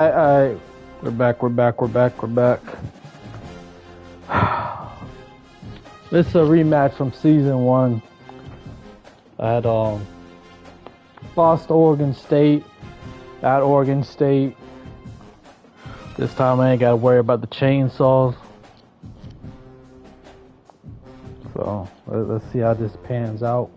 Alright, we're back. This is a rematch from season 1. I had lost Oregon State at Oregon State. This time I ain't gotta worry about the chainsaws. So let's see how this pans out.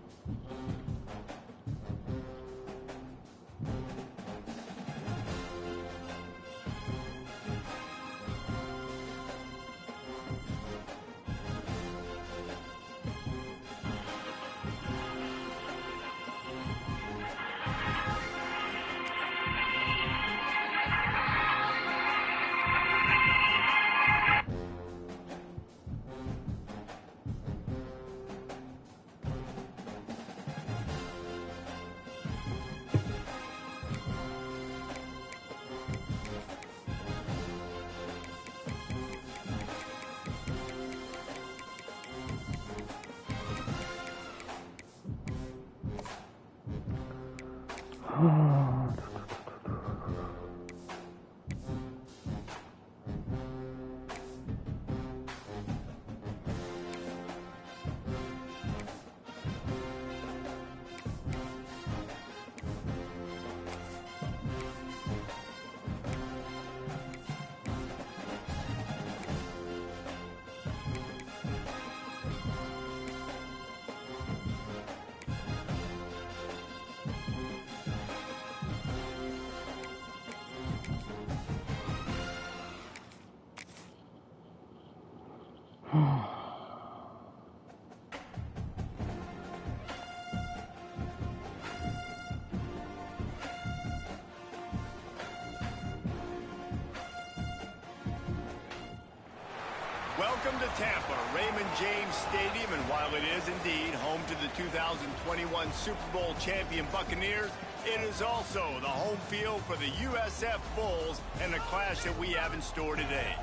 Welcome to Tampa, Raymond James Stadium, and while it is indeed home to the 2021 Super Bowl champion Buccaneers, it is also the home field for the USF Bulls and the clash that we have in store today.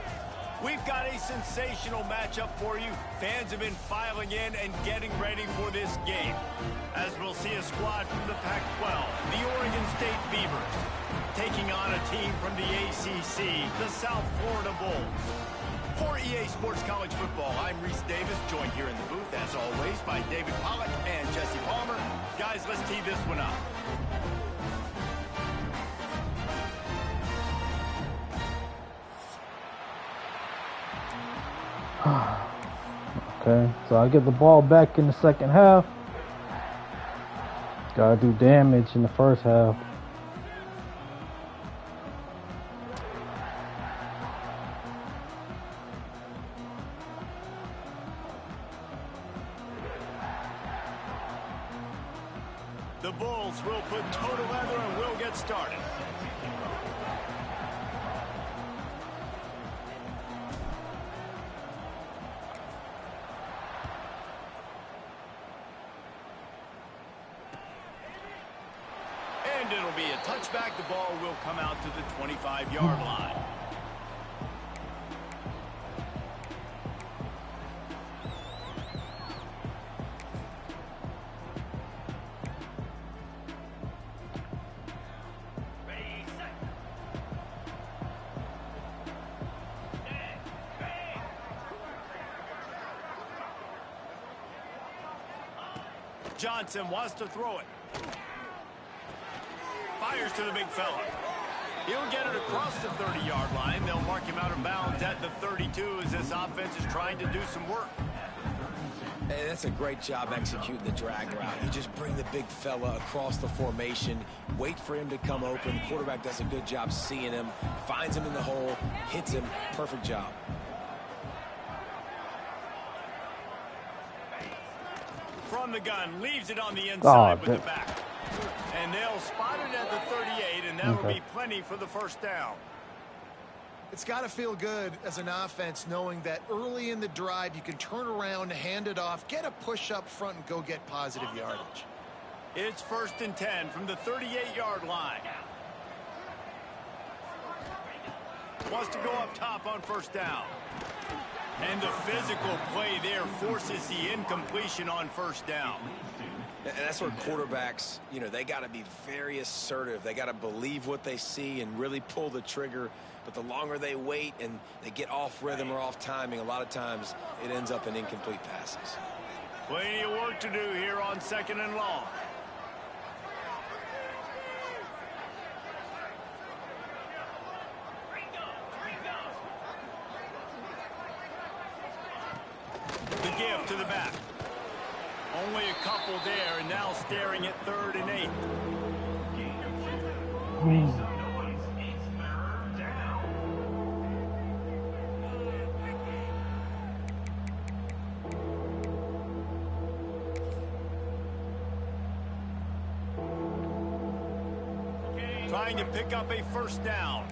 We've got a sensational matchup for you. Fans have been filing in and getting ready for this game, as we'll see a squad from the Pac-12, the Oregon State Beavers, taking on a team from the ACC, the South Florida Bulls. For EA Sports College Football, I'm Reese Davis, joined here in the booth, as always, by David Pollack and Jesse Palmer. Guys, let's tee this one up. Okay, so I get the ball back in the second half. Gotta do damage in the first half. The Bulls will put total leather and we'll get started. And it'll be a touchback. The ball will come out to the 25-yard line. Johnson wants to throw it. Fires to the big fella. He'll get it across the 30-yard line. They'll mark him out of bounds at the 32 as this offense is trying to do some work. Hey, that's a great job executing the drag route. You just bring the big fella across the formation, wait for him to come open. Quarterback does a good job seeing him, finds him in the hole, hits him. Perfect job. From the gun, leaves it on the inside with the back. And they'll spot it at the 38, and that'll be plenty for the first down. It's got to feel good as an offense knowing that early in the drive you can turn around, hand it off, get a push up front, and go get positive yardage. It's 1st and 10 from the 38-yard line. Wants to go up top on first down. And the physical play there forces the incompletion on first down. And that's where quarterbacks, you know, they got to be very assertive. They got to believe what they see and really pull the trigger. But the longer they wait and they get off rhythm or off timing, a lot of times it ends up in incomplete passes. Plenty of work to do here on 2nd and long. The give to the back. Only a couple there, and now staring at 3rd and 8. Trying to pick up a 1st down.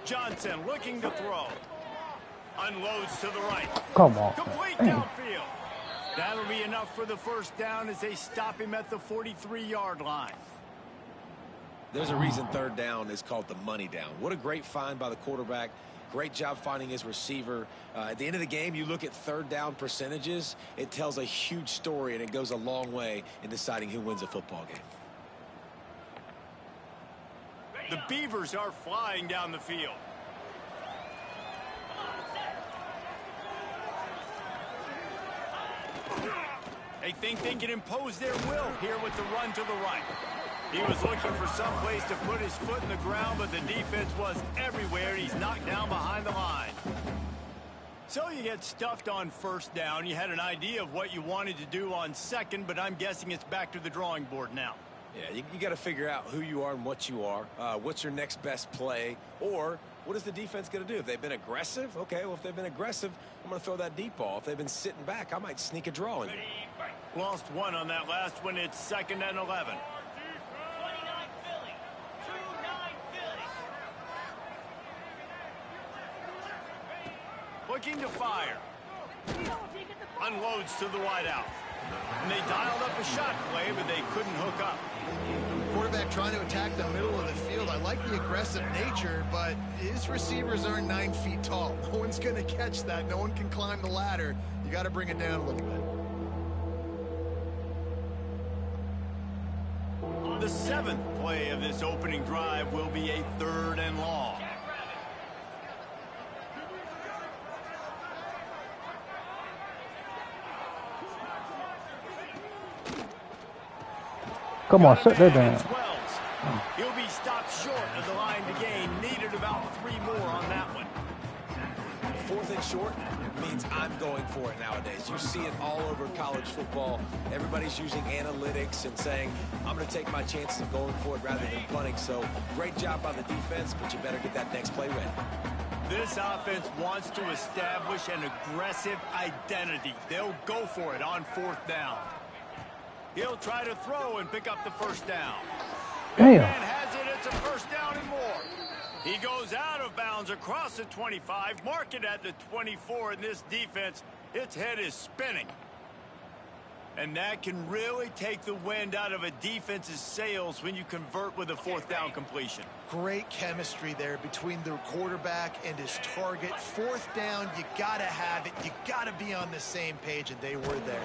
Johnson looking to throw. Unloads to the right. Come on. Complete downfield. That'll be enough for the 1st down as they stop him at the 43-yard line. There's a reason 3rd down is called the money down. What a great find by the quarterback. Great job finding his receiver. At the end of the game, you look at 3rd down percentages. It tells a huge story, and it goes a long way in deciding who wins a football game. The Beavers are flying down the field. They think they can impose their will here with the run to the right. He was looking for some place to put his foot in the ground, but the defense was everywhere. He's knocked down behind the line. So you get stuffed on 1st down. You had an idea of what you wanted to do on 2nd, but I'm guessing it's back to the drawing board now. Yeah, you got to figure out who you are and what you are. What's your next best play? Or what is the defense going to do? If they've been aggressive, okay, well, if they've been aggressive, I'm going to throw that deep ball. If they've been sitting back, I might sneak a draw in there. Lost one on that last one. It's 2nd and 11. Looking to fire. Unloads to the wideout. And they dialed up a shot play, but they couldn't hook up. Quarterback trying to attack the middle of the field. I like the aggressive nature, but his receivers aren't 9 feet tall. No one's going to catch that. No one can climb the ladder. You got to bring it down a little bit. The 7th play of this opening drive will be a 3rd and long. Come on, sit there down. He'll be stopped short of the line to gain. Needed about 3 more on that one. 4th and short means I'm going for it nowadays. You see it all over college football. Everybody's using analytics and saying, I'm going to take my chances of going for it rather than punting. So great job by the defense, but you better get that next play ready. This offense wants to establish an aggressive identity. They'll go for it on 4th down. He'll try to throw and pick up the 1st down. Damn. Man has it. It's a 1st down and more. He goes out of bounds across the 25, mark it at the 24, and this defense, its head is spinning. And that can really take the wind out of a defense's sails when you convert with a 4th down completion. Great chemistry there between the quarterback and his target. 4th down, you got to have it. You got to be on the same page, and they were there.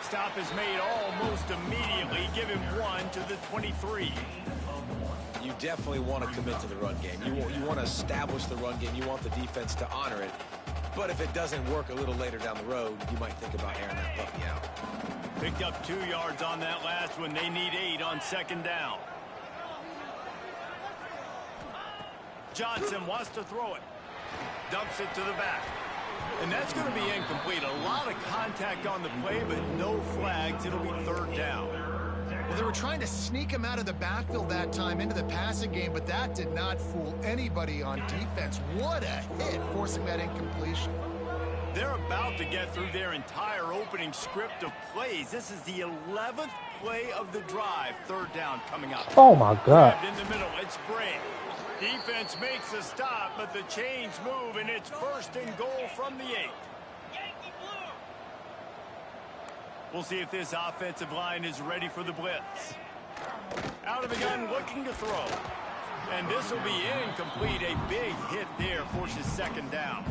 Stop is made almost immediately. Give him 1 to the 23. You definitely want to commit to the run game. You want to establish the run game. You want the defense to honor it. But if it doesn't work a little later down the road, you might think about airing that puppy out. Picked up 2 yards on that last one. They need 8 on 2nd down. Johnson wants to throw it. Dumps it to the back. And that's going to be incomplete. A lot of contact on the play, but no flags. It'll be 3rd down. Well, they were trying to sneak him out of the backfield that time into the passing game, but that did not fool anybody on defense. What a hit, forcing that incompletion. They're about to get through their entire opening script of plays. This is the 11th play of the drive. 3rd down coming up. Oh, my God. Grabbed in the middle. It's Bray. Defense makes a stop, but the chains move, and it's 1st and goal from the 8. We'll see if this offensive line is ready for the blitz. Out of the gun, looking to throw. And this will be incomplete. A big hit there forces second down.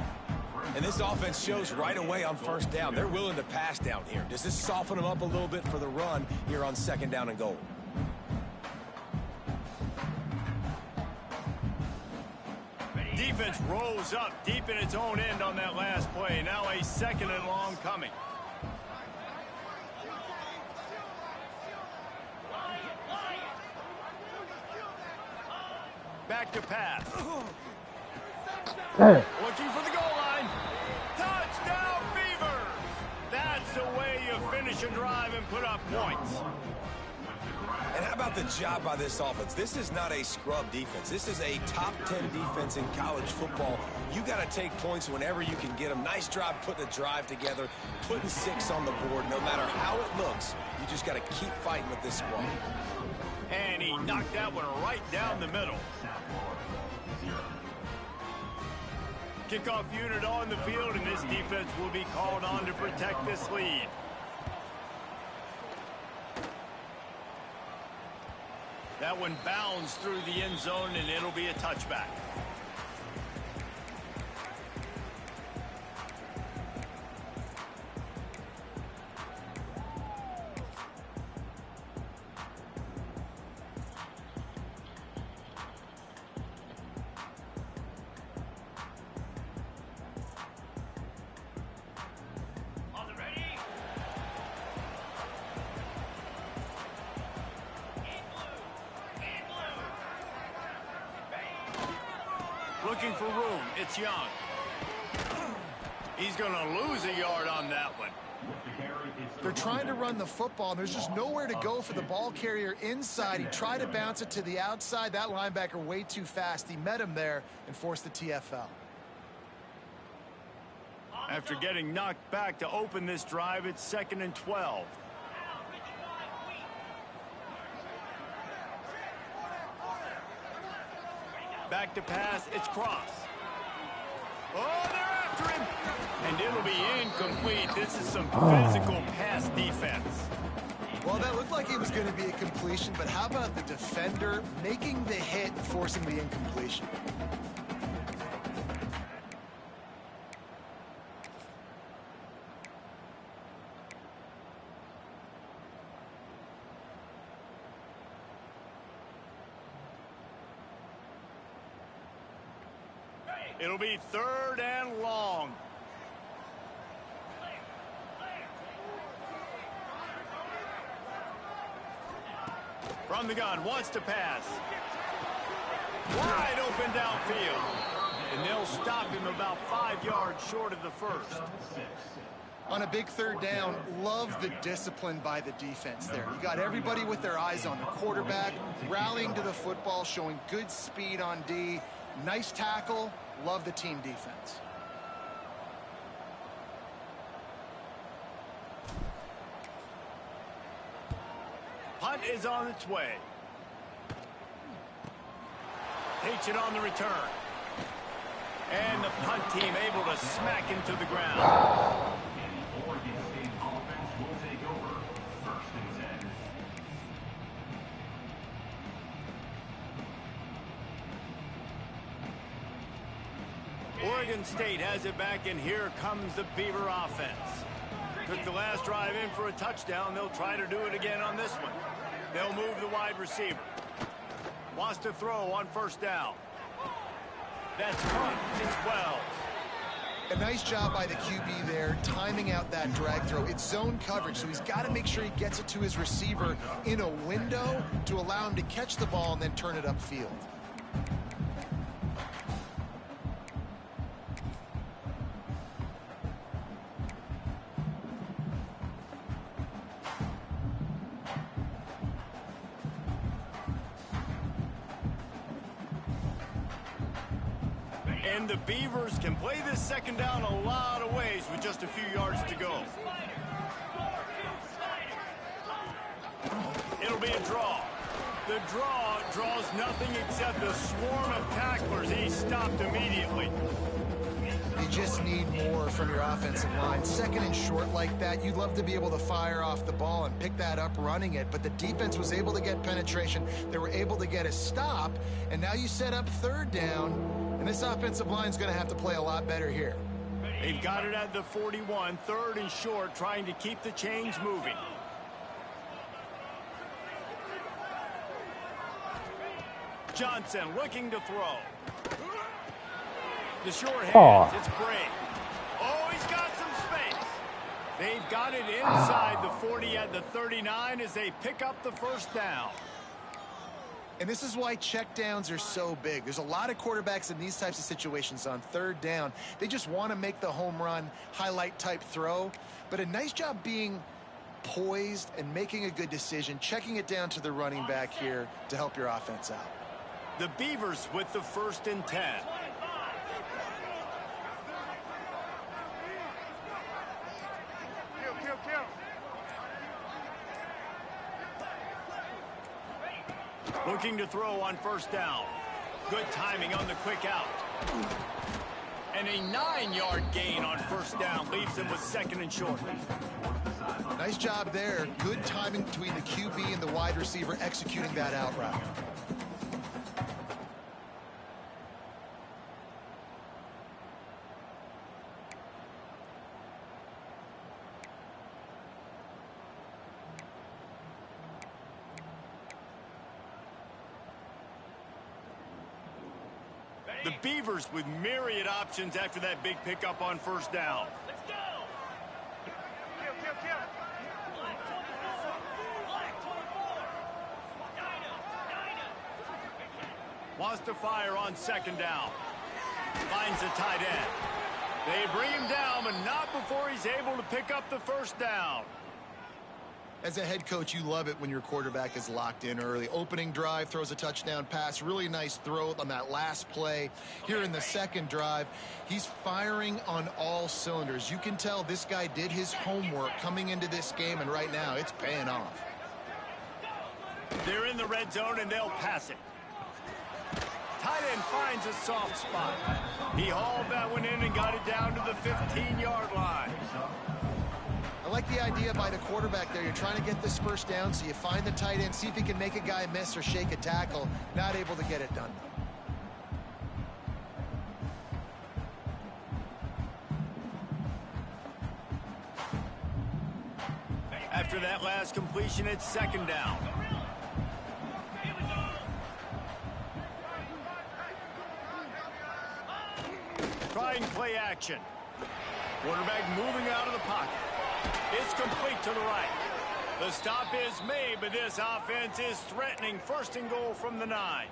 And this offense shows right away on first down. They're willing to pass down here. Does this soften them up a little bit for the run here on second down and goal? Defense rolls up deep in its own end on that last play. Now a second and long coming. Back to pass. Looking for the goal line. Touchdown, Beavers! That's the way you finish a drive and put up points. And how about the job by this offense? This is not a scrub defense. This is a top 10 defense in college football. You got to take points whenever you can get them. Nice job putting a drive together, putting 6 on the board. No matter how it looks, you just got to keep fighting with this squad. And he knocked that one right down the middle. Kickoff unit on the field, and this defense will be called on to protect this lead. That one bounds through the end zone, and it'll be a touchback. Looking for room. It's Young. He's going to lose a yard on that one. They're trying to run the football, and there's just nowhere to go for the ball carrier inside. He tried to bounce it to the outside. That linebacker way too fast. He met him there and forced the TFL. After getting knocked back to open this drive, it's 2nd and 12. Back to pass, it's Cross. Oh, they're after him! And it'll be incomplete. This is some physical pass defense. Well, that looked like it was going to be a completion, but how about the defender making the hit and forcing the incompletion? It'll be 3rd and long. From the gun, wants to pass. Wide open downfield. And they'll stop him about 5 yards short of the first. On a big 3rd down, love the discipline by the defense there. You got everybody with their eyes on the quarterback, rallying to the football, showing good speed on D. Nice tackle. Love the team defense. Punt is on its way. Takes it on the return. And the punt team able to smack him to the ground. Oregon State has it back, and here comes the Beaver offense. Took the last drive in for a touchdown. They'll try to do it again on this one. They'll move the wide receiver. Wants to throw on 1st down. That's punt. It's Wells. A nice job by the QB there, timing out that drag throw. It's zone coverage, so he's got to make sure he gets it to his receiver in a window to allow him to catch the ball and then turn it upfield. And the Beavers can play this 2nd down a lot of ways with just a few yards to go. It'll be a draw. The draw draws nothing except a swarm of tacklers. He's stopped immediately. You just need more from your offensive line. Second and short like that, you'd love to be able to fire off the ball and pick that up running it, but the defense was able to get penetration. They were able to get a stop, and now you set up third down, and this offensive line is going to have to play a lot better here. They've got it at the 41, third and short, trying to keep the chains moving. Johnson looking to throw. The short hands, it's Bray. Oh, he's got some space. They've got it inside the 40 at the 39 as they pick up the first down. And this is why checkdowns are so big. There's a lot of quarterbacks in these types of situations on third down. They just want to make the home run, highlight type throw. But a nice job being poised and making a good decision, checking it down to the running back here to help your offense out. The Beavers with the 1st and 10. Looking to throw on first down. Good timing on the quick out. And a 9-yard gain on first down leaves them with second and short. Nice job there. Good timing between the QB and the wide receiver executing that out route. The Beavers with myriad options after that big pickup on first down. Let's go! Wants to fire on second down. Finds the tight end. They bring him down, but not before he's able to pick up the first down. As a head coach, you love it when your quarterback is locked in early. Opening drive, throws a touchdown pass. Really nice throw on that last play. Here in the second drive, he's firing on all cylinders. You can tell this guy did his homework coming into this game, and right now it's paying off. They're in the red zone, and they'll pass it. Tight end finds a soft spot. He hauled that one in and got it down to the 15-yard line. I like the idea by the quarterback there. You're trying to get this first down, so you find the tight end, see if he can make a guy miss or shake a tackle. Not able to get it done. After that last completion, it's second down. Try and play action. Quarterback moving out of the pocket. It's complete to the right. The stop is made, but this offense is threatening. First and goal from the 9.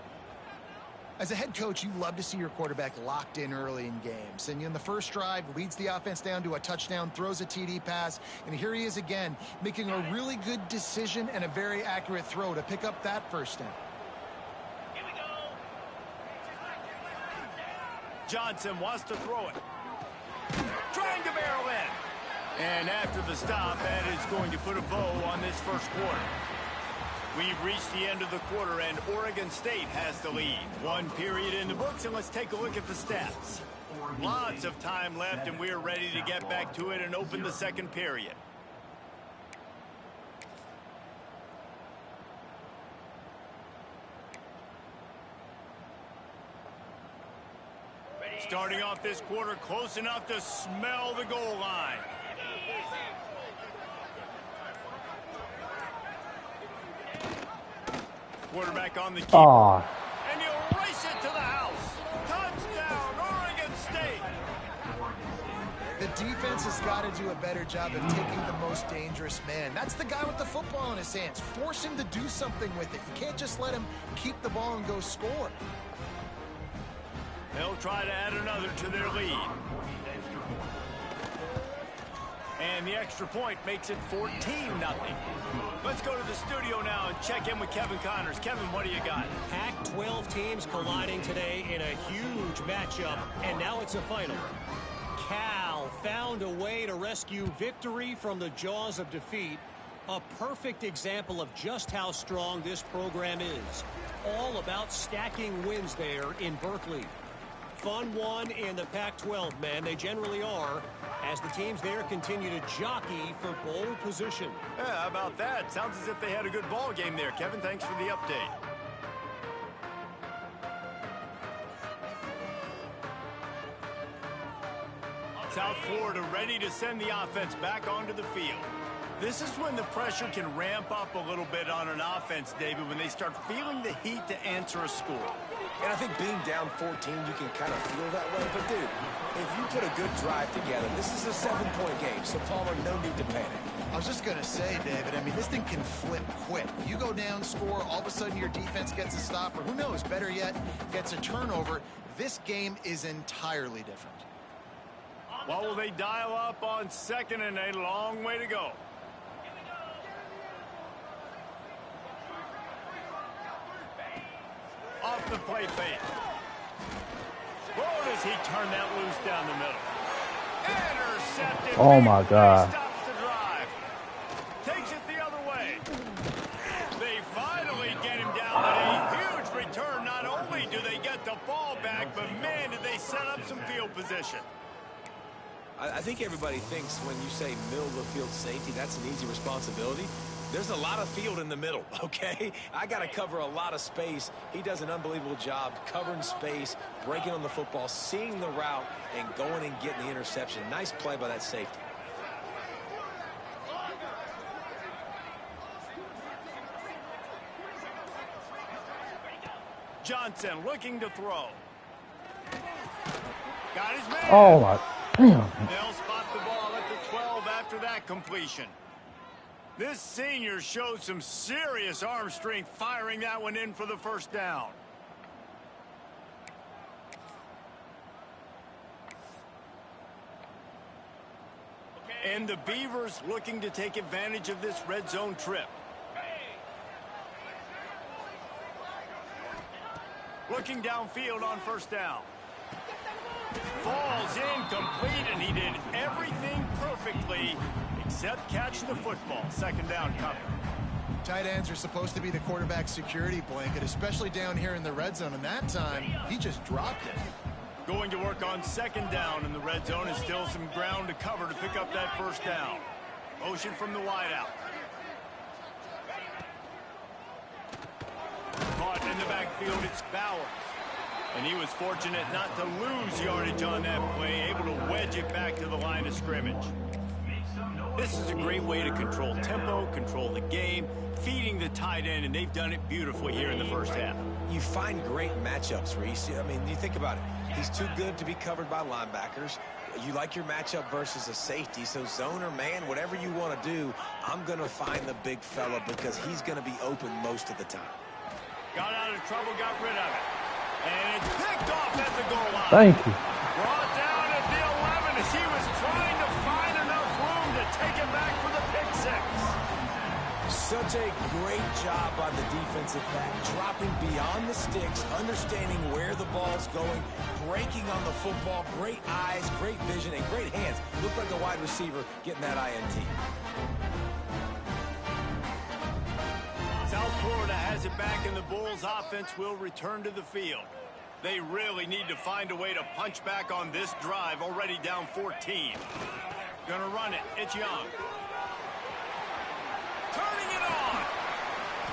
As a head coach, you love to see your quarterback locked in early in games. And in the first drive, leads the offense down to a touchdown, throws a TD pass, and here he is again, making a really good decision and a very accurate throw to pick up that first down. Here we go. Johnson wants to throw it. Trying to barrel in. And after the stop, that is going to put a bow on this first quarter. We've reached the end of the quarter, and Oregon State has the lead. One period in the books, and let's take a look at the stats. Lots of time left, and we're ready to get back to it and open the second period. Starting off this quarter close enough to smell the goal line. Quarterback on the keeper. And he'll race it to the house. Touchdown, Oregon State. The defense has got to do a better job of taking the most dangerous man. That's the guy with the football in his hands. Force him to do something with it. You can't just let him keep the ball and go score. They'll try to add another to their lead. And the extra point makes it 14-0. Let's go to the studio now and check in with Kevin Connors. Kevin, what do you got? Pac-12 teams colliding today in a huge matchup, and now it's a final. Cal found a way to rescue victory from the jaws of defeat. A perfect example of just how strong this program is. All about stacking wins there in Berkeley. fun one in the Pac-12, man. They generally are, as the teams there continue to jockey for bowl position. Yeah, how about that? Sounds as if they had a good ball game there, Kevin. Thanks for the update. South Florida ready to send the offense back onto the field. This is when the pressure can ramp up a little bit on an offense, David, when they start feeling the heat to answer a score. And I think being down 14, you can kind of feel that way. But, dude, if you put a good drive together, this is a 7-point game, so, Palmer, no need to panic. I was just going to say, David, I mean, this thing can flip quick. You go down, score, all of a sudden your defense gets a stop, or who knows, better yet, gets a turnover. This game is entirely different. What will they dial up on 2nd and a long way to go? Off the play fake. Oh, does he turn that loose down the middle? Intercepted. Oh, my God. Stops the drive. Takes it the other way. They finally get him down, but a huge return. Not only do they get the ball back, but, man, did they set up some field position. I think everybody thinks when you say middle of the field safety, that's an easy responsibility. There's a lot of field in the middle, okay? I got to cover a lot of space. He does an unbelievable job covering space, breaking on the football, seeing the route, and going and getting the interception. Nice play by that safety. Johnson looking to throw. Got his man. Oh, my. They'll spot the ball at the 12 after that completion. This senior showed some serious arm strength firing that one in for the first down. And the Beavers looking to take advantage of this red zone trip. Looking downfield on first down. Falls incomplete, and he did everything perfectly except catch the football. 2nd down coming. Tight ends are supposed to be the quarterback's security blanket, especially down here in the red zone, and that time he just dropped it. Going to work on 2nd down in the red zone, and still some ground to cover to pick up that first down. Motion from the wideout. Caught in the backfield, it's Bowers. And he was fortunate not to lose yardage on that play, able to wedge it back to the line of scrimmage. This is a great way to control tempo, control the game, feeding the tight end, and they've done it beautifully here in the first half. You find great matchups, Reese. I mean, you think about it. He's too good to be covered by linebackers. You like your matchup versus a safety, so zone or man, whatever you want to do, I'm going to find the big fella because he's going to be open most of the time. Got out of trouble, got rid of it. And it's picked off at the goal line. Thank you. Brought down at the 11 as he was trying to find enough room to take it back for the pick six. Such a great job on the defensive back, dropping beyond the sticks, understanding where the ball's going, breaking on the football, great eyes, great vision, and great hands. Looked like a wide receiver getting that INT. South Florida has it back, and the Bulls offense will return to the field. They really need to find a way to punch back on this drive, already down 14. Gonna run it. It's Young. Turning it on.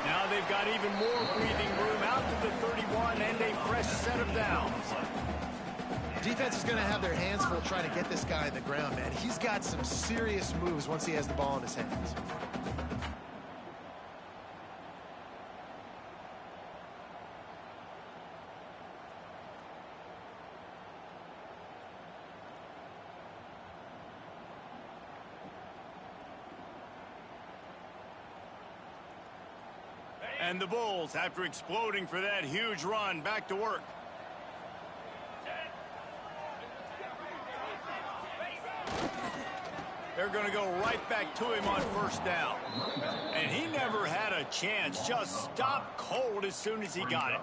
Now they've got even more breathing room out to the 31 and a fresh set of downs. Defense is going to have their hands full trying to get this guy on the ground, man. He's got some serious moves once he has the ball in his hands. And the Bulls, after exploding for that huge run, back to work. They're going to go right back to him on first down. And he never had a chance. Just stopped cold as soon as he got it.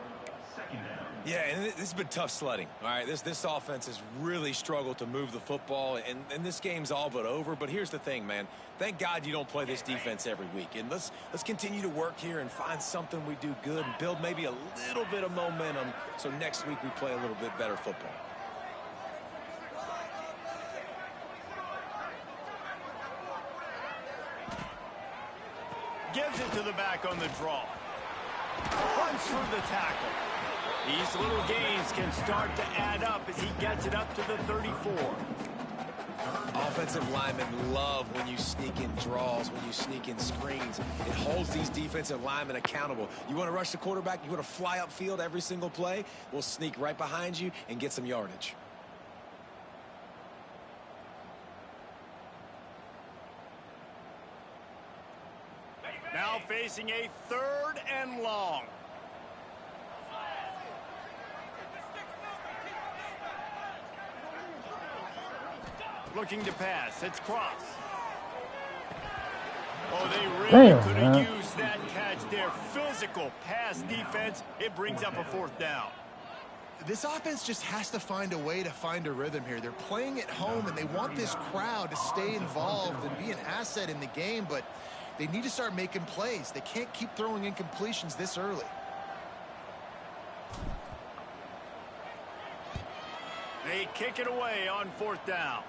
Yeah, and this has been tough sledding. All right, this offense has really struggled to move the football, and this game's all but over. But here's the thing, man. Thank God you don't play this defense every week. And let's continue to work here and find something we do good and build maybe a little bit of momentum so next week we play a little bit better football. Gives it to the back on the draw. Runs through the tackle. These little gains can start to add up as he gets it up to the 34. Offensive linemen love when you sneak in draws, when you sneak in screens. It holds these defensive linemen accountable. You want to rush the quarterback, you want to fly upfield every single play, we'll sneak right behind you and get some yardage. Now facing a 3rd and long. Looking to pass. It's cross. Oh, they really could have used that catch there. Physical pass defense. It brings up a 4th down. This offense just has to find a way to find a rhythm here. They're playing at home, and they want this crowd to stay involved and be an asset in the game, but they need to start making plays. They can't keep throwing incompletions this early. They kick it away on 4th down.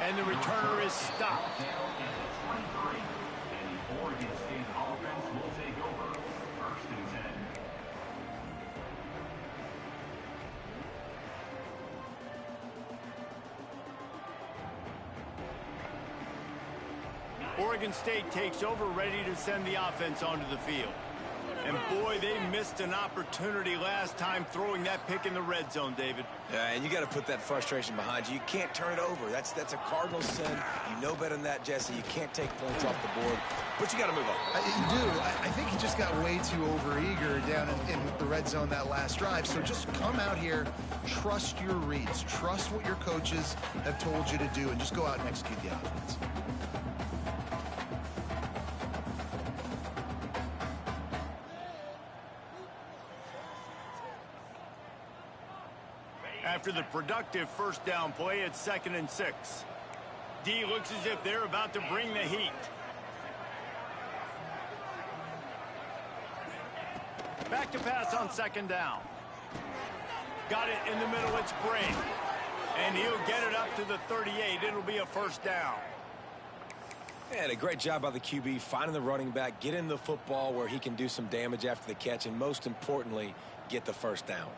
And the returner is stopped. Oregon State takes over, ready to send the offense onto the field. And boy, they missed an opportunity last time throwing that pick in the red zone, David. Yeah, and you got to put that frustration behind you. You can't turn it over. That's a cardinal sin. You know better than that, Jesse. You can't take points off the board, but you got to move on. You do. I think he just got way too overeager down in the red zone that last drive. So just come out here, trust your reads, trust what your coaches have told you to do, and just go out and execute the offense. After the productive 1st down play, it's 2nd and 6. D looks as if they're about to bring the heat. Back to pass on 2nd down. Got it in the middle, it's Bray. And he'll get it up to the 38. It'll be a 1st down. And a great job by the QB finding the running back, getting the football where he can do some damage after the catch, and most importantly, get the 1st down.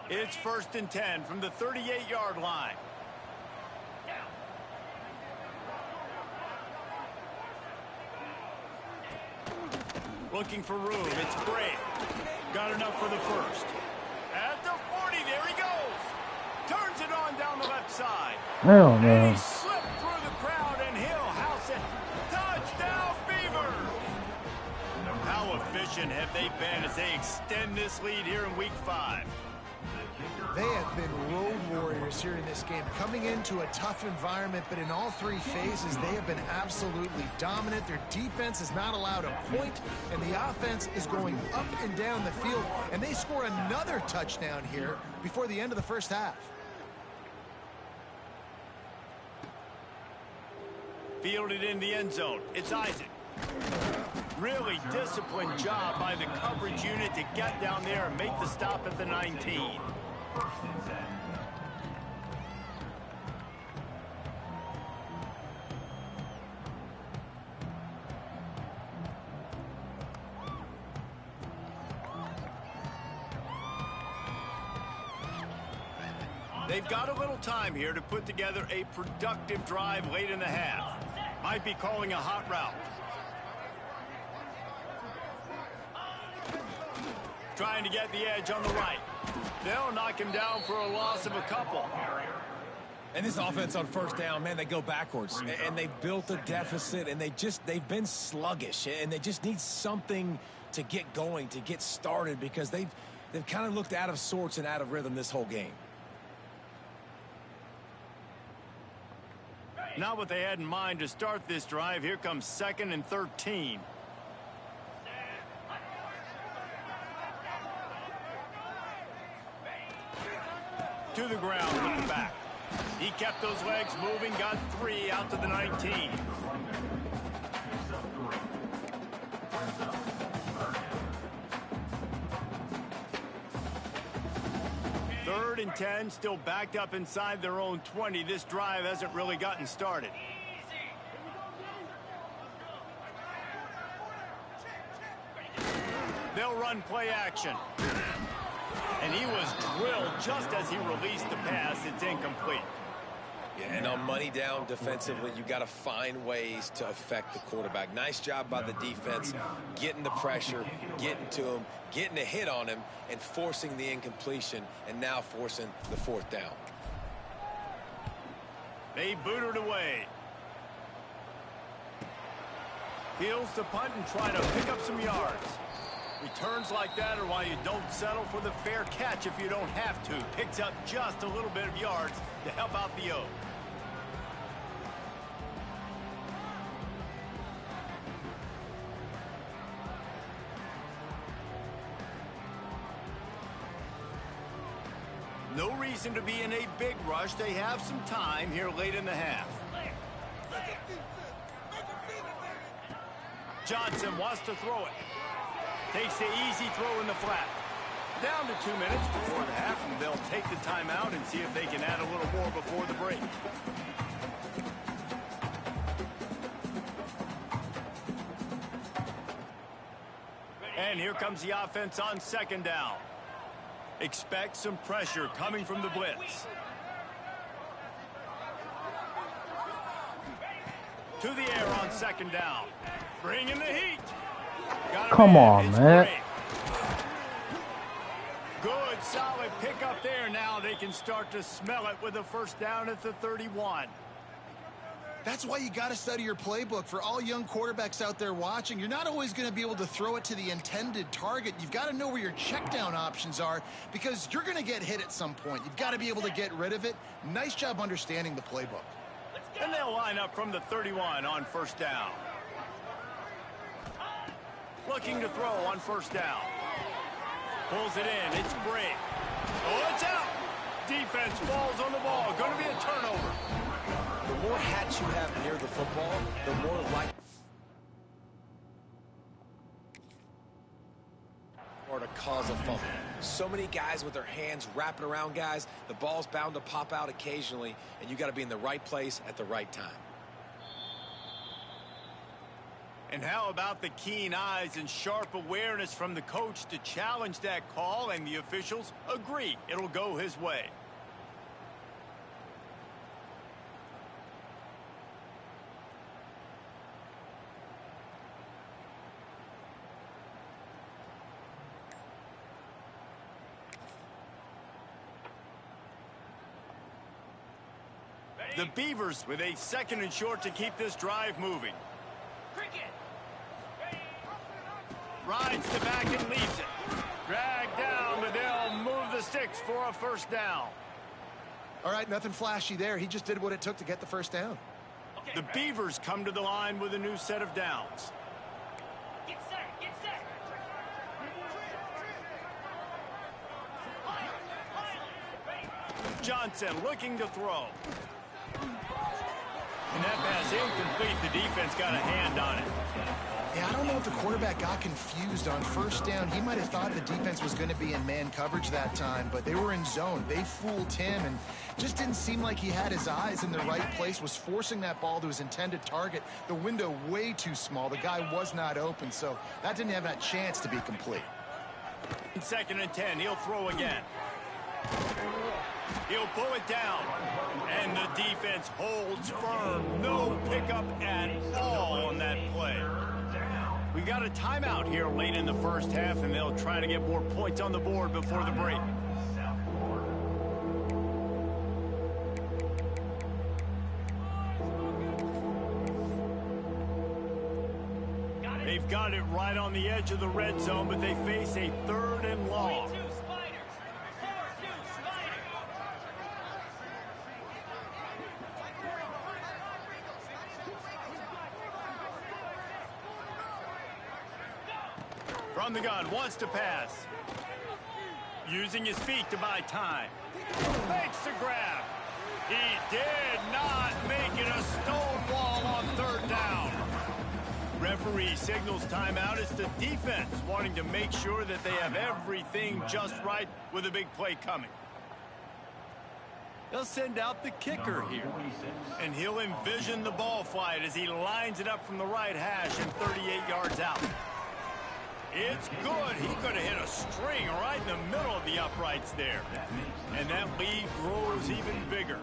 It's 1st and 10 from the 38-yard line. Looking for room. It's Bray. Got enough for the 1st. At the 40, there he goes. Turns it on down the left side. Hell no. And he slipped through the crowd, and he'll house it. Touchdown, Beavers! How efficient have they been as they extend this lead here in Week 5? They have been road warriors here in this game, coming into a tough environment, but in all 3 phases, they have been absolutely dominant. Their defense is not allowed a point, and the offense is going up and down the field, and they score another touchdown here before the end of the 1st half. Fielded in the end zone. It's Isaac. Really disciplined job by the coverage unit to get down there and make the stop at the 19. They've got a little time here to put together a productive drive late in the half. Might be calling a hot route. Trying to get the edge on the right. They'll knock him down for a loss of a couple. And this offense on 1st down, man, they go backwards. And they've built a deficit, and they've been sluggish. And they just need something to get going, to get started, because they've kind of looked out of sorts and out of rhythm this whole game. Not what they had in mind to start this drive. Here comes 2nd and 13. To the ground with the back. He kept those legs moving, got 3 out to the 19. 3rd and 10, still backed up inside their own 20. This drive hasn't really gotten started. They'll run play action. And he was drilled just as he released the pass. It's incomplete. Yeah, and on money down defensively, you got to find ways to affect the quarterback. Nice job by the defense, getting the pressure, getting to him, getting a hit on him, and forcing the incompletion, and now forcing the 4th down. They boot it away. Heels to punt and try to pick up some yards. Returns like that are why you don't settle for the fair catch if you don't have to. Picks up just a little bit of yards to help out the O. No reason to be in a big rush. They have some time here late in the half. Johnson wants to throw it. Takes the easy throw in the flat. Down to 2 minutes before the half, and they'll take the timeout and see if they can add a little more before the break. And here comes the offense on 2nd down. Expect some pressure coming from the blitz. To the air on 2nd down. Bring in the heat. Come on, man. Good, solid pickup there. Now they can start to smell it with a 1st down at the 31. That's why you got to study your playbook. For all young quarterbacks out there watching, you're not always going to be able to throw it to the intended target. You've got to know where your check down options are because you're going to get hit at some point. You've got to be able to get rid of it. Nice job understanding the playbook. And they'll line up from the 31 on 1st down. Looking to throw on 1st down. Pulls it in. It's Bray. Oh, it's out. Defense falls on the ball. Going to be a turnover. The more hats you have near the football, the more likely or to cause a fumble. So many guys with their hands wrapping around guys. The ball's bound to pop out occasionally, and you got to be in the right place at the right time. And how about the keen eyes and sharp awareness from the coach to challenge that call, and the officials agree it'll go his way. The Beavers with a 2nd and short to keep this drive moving. Rides the back and leaves it. Dragged down, but they'll move the sticks for a 1st down. All right, nothing flashy there. He just did what it took to get the 1st down. The Beavers come to the line with a new set of downs. Get set, get set. Johnson looking to throw. And that pass incomplete. The defense got a hand on it. Yeah, I don't know if the quarterback got confused on 1st down. He might have thought the defense was going to be in man coverage that time, but they were in zone. They fooled him and just didn't seem like he had his eyes in the right place, was forcing that ball to his intended target. The window way too small. The guy was not open, so that didn't have that chance to be complete. 2nd and 10, he'll throw again. He'll pull it down, and the defense holds firm. No pickup at all on that play. We got a timeout here late in the 1st half, and they'll try to get more points on the board before the break. They've got it right on the edge of the red zone, but they face a 3rd and long. From the gun, wants to pass. Using his feet to buy time. Makes the grab. He did not make it a stone wall on 3rd down. Referee signals timeout. It's the defense wanting to make sure that they have everything just right with a big play coming. They'll send out the kicker here. And he'll envision the ball flight as he lines it up from the right hash and 38 yards out. It's good. He could have hit a string right in the middle of the uprights there. And that lead grows even bigger.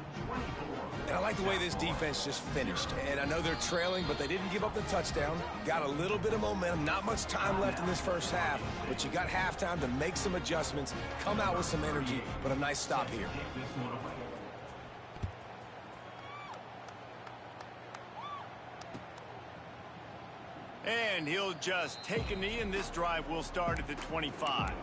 And I like the way this defense just finished. And I know they're trailing, but they didn't give up the touchdown. Got a little bit of momentum. Not much time left in this first half, but you got halftime to make some adjustments, come out with some energy, but a nice stop here. And he'll just take a knee, and this drive will start at the 25.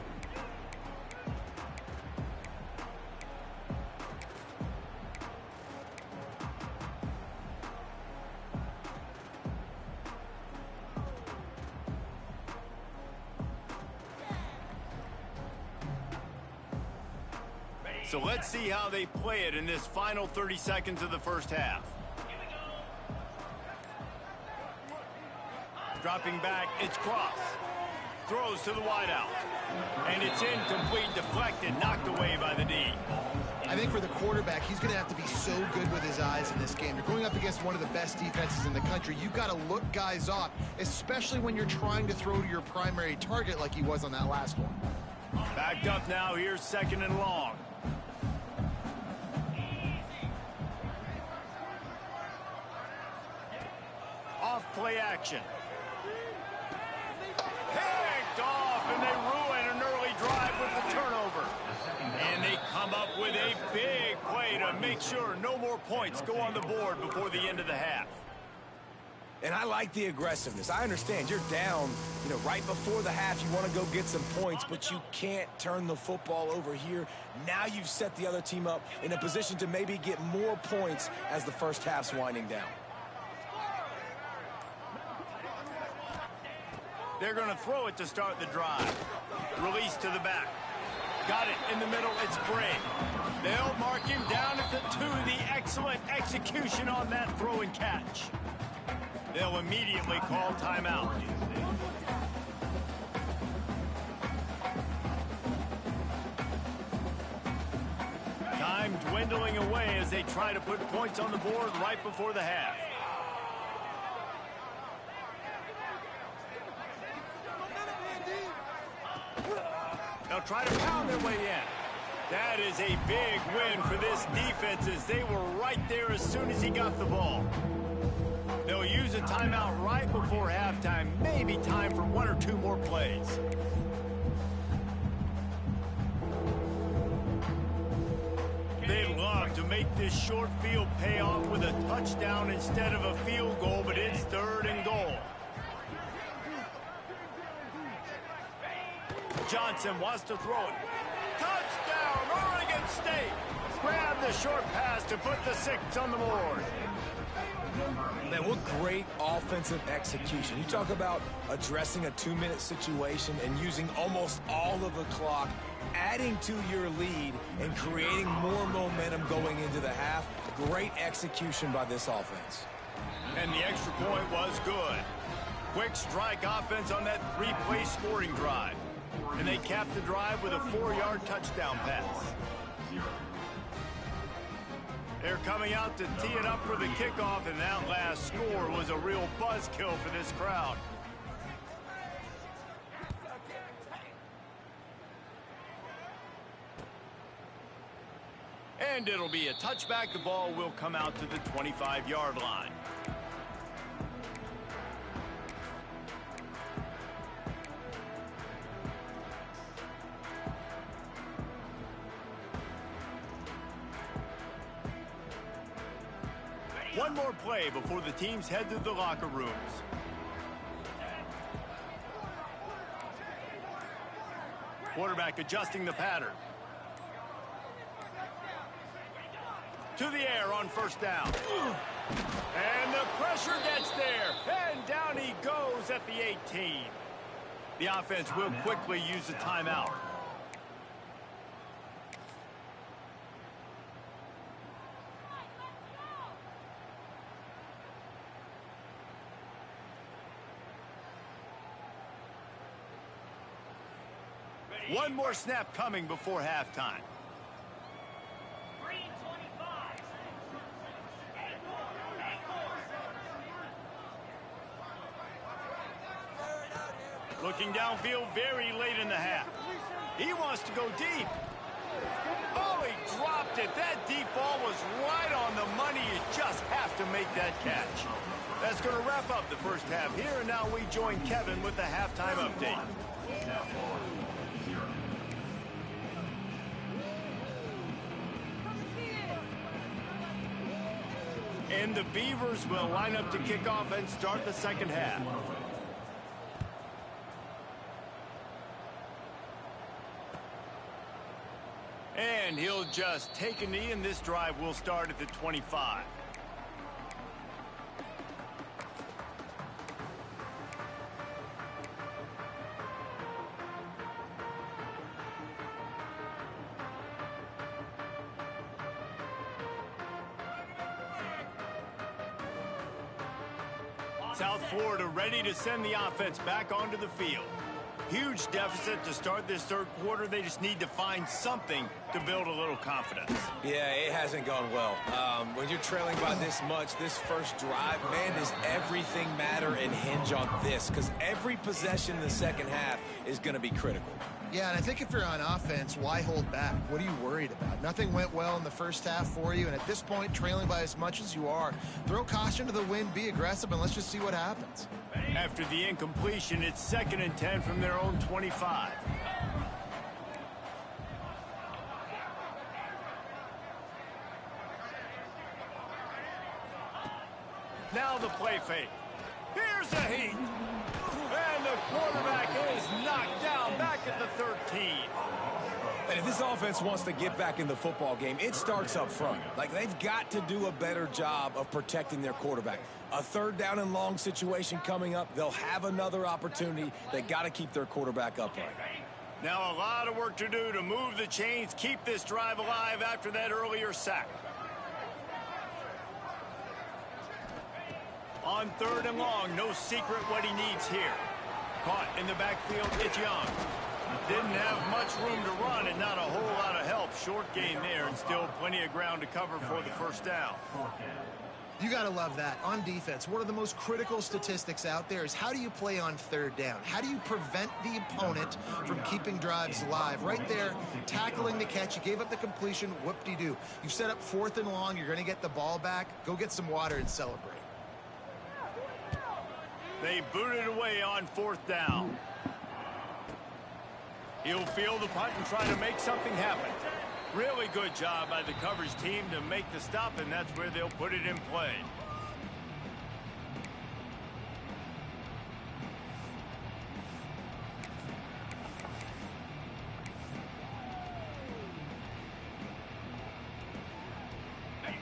So let's see how they play it in this final 30 seconds of the first half. Dropping back, it's Cross. Throws to the wideout. And it's incomplete, deflected, knocked away by the D. I think for the quarterback, he's going to have to be so good with his eyes in this game. You're going up against one of the best defenses in the country. You've got to look guys off, especially when you're trying to throw to your primary target like he was on that last one. Backed up now, here's 2nd and long. Off play action. Picked off, and they ruin an early drive with the turnover. And they come up with a big play to make sure no more points go on the board before the end of the half. And I like the aggressiveness. I understand you're down, right before the half. You want to go get some points, but you can't turn the football over here. Now you've set the other team up in a position to maybe get more points as the first half's winding down. They're going to throw it to start the drive. Release to the back. Got it in the middle. It's Gray. They'll mark him down at the 2. The excellent execution on that throw and catch. They'll immediately call timeout. Time dwindling away as they try to put points on the board right before the half. They'll try to pound their way in. That is a big win for this defense as they were right there as soon as he got the ball. They'll use a timeout right before halftime. Maybe time for 1 or 2 more plays. They'd love to make this short field pay off with a touchdown instead of a field goal, but it's 3rd and goal. Johnson wants to throw it. Touchdown, Oregon State. Grab the short pass to put the 6 on the board. Man, what great offensive execution. You talk about addressing a 2-minute situation and using almost all of the clock, adding to your lead and creating more momentum going into the half. Great execution by this offense. And the extra point was good. Quick strike offense on that 3-play scoring drive. And they capped the drive with a 4-yard touchdown pass. They're coming out to tee it up for the kickoff, and that last score was a real buzzkill for this crowd. And it'll be a touchback. The ball will come out to the 25-yard line. One more play before the teams head to the locker rooms. Quarterback adjusting the pattern. To the air on 1st down. And the pressure gets there. And down he goes at the 18. The offense will quickly use a timeout. One more snap coming before halftime. 3:25 Looking downfield very late in the half. He wants to go deep. Oh, he dropped it. That deep ball was right on the money. You just have to make that catch. That's going to wrap up the first half here, and now we join Kevin with the halftime update. And the Beavers will line up to kick off and start the second half. And he'll just take a knee, and this drive will start at the 25. South Florida ready to send the offense back onto the field. Huge deficit to start this third quarter. They just need to find something to build a little confidence. Yeah, it hasn't gone well. When you're trailing by this much, this first drive, man, does everything matter and hinge on this? Because every possession in the second half is going to be critical. Yeah, and I think if you're on offense, why hold back? What are you worried about? Nothing went well in the first half for you, and at this point, trailing by as much as you are, throw caution to the wind, be aggressive, and let's just see what happens. After the incompletion, it's 2nd and 10 from their own 25. Now the play fake. Here's a heat. And the quarterback is knocked down back at the 13. And if this offense wants to get back in the football game, it starts up front. Like, they've got to do a better job of protecting their quarterback. A 3rd down and long situation coming up. They'll have another opportunity. They got to keep their quarterback upright. Now a lot of work to do to move the chains, keep this drive alive after that earlier sack. On 3rd and long, no secret what he needs here. Caught in the backfield, it's Young. Didn't have much room to run and not a whole lot of help. Short gain there and still plenty of ground to cover for the first down. You got to love that. On defense, one of the most critical statistics out there is how do you play on 3rd down? How do you prevent the opponent from keeping drives alive? Right there, tackling the catch. You gave up the completion, whoop-de-doo. You've set up 4th and long. You're going to get the ball back. Go get some water and celebrate. They booted away on 4th down. He'll field the punt and try to make something happen. Really good job by the coverage team to make the stop, and that's where they'll put it in play.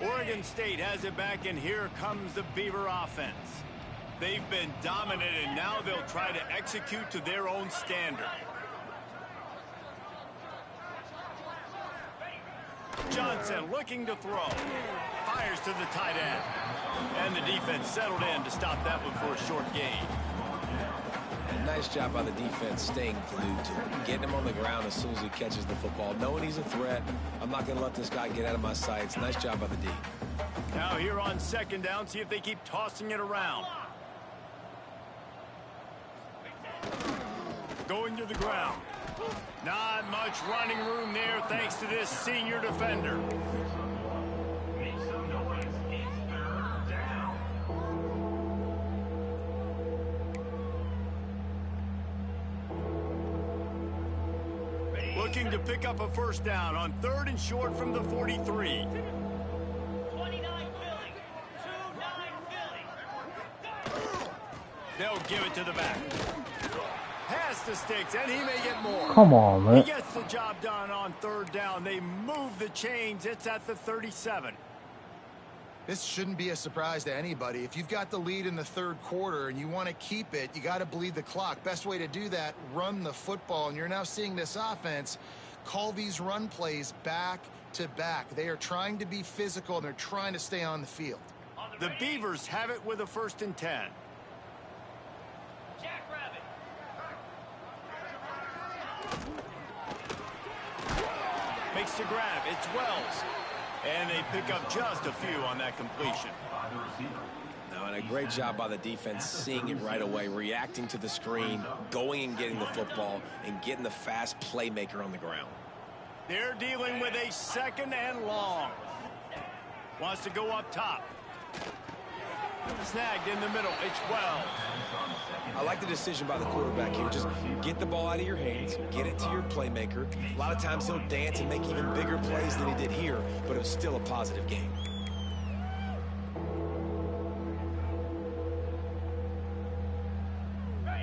Oregon State has it back, and here comes the Beaver offense. They've been dominant, and now they'll try to execute to their own standard. Johnson looking to throw. Fires to the tight end. And the defense settled in to stop that one for a short gain. And nice job by the defense staying glued to him. Getting him on the ground as soon as he catches the football. Knowing he's a threat. I'm not going to let this guy get out of my sights. Nice job by the D. Now here on 2nd down, see if they keep tossing it around. Going to the ground. Not much running room there thanks to this senior defender. Looking to pick up a 1st down on 3rd and short from the 43. 29 Philly. 29 Philly. They'll give it to the back. Pass the sticks, and he may get more. Come on, man. He gets the job done on 3rd down. They move the chains. It's at the 37. This shouldn't be a surprise to anybody. If you've got the lead in the 3rd quarter and you want to keep it, you got to bleed the clock. Best way to do that, run the football. And you're now seeing this offense call these run plays back to back. They are trying to be physical, and they're trying to stay on the field. The Beavers have it with a 1st and 10. Jackrabbit. Makes the grab. It's Wells. And they pick up just a few on that completion. Now, and A great job by the defense, seeing it right away, reacting to the screen, going and getting the football, and getting the fast playmaker on the ground. They're dealing with a 2nd and long. Wants to go up top. Snagged in the middle. It's Wells. I like the decision by the quarterback here. Just get the ball out of your hands, get it to your playmaker. A lot of times he'll dance and make even bigger plays than he did here, but it was still a positive game.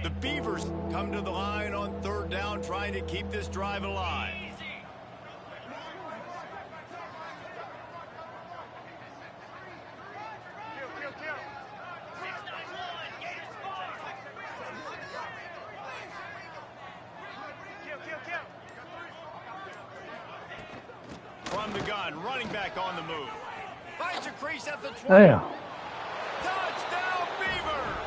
The Beavers come to the line on 3rd down, trying to keep this drive alive. From the gun, running back on the move. Finds a crease at the 20. Damn. Touchdown, Beavers!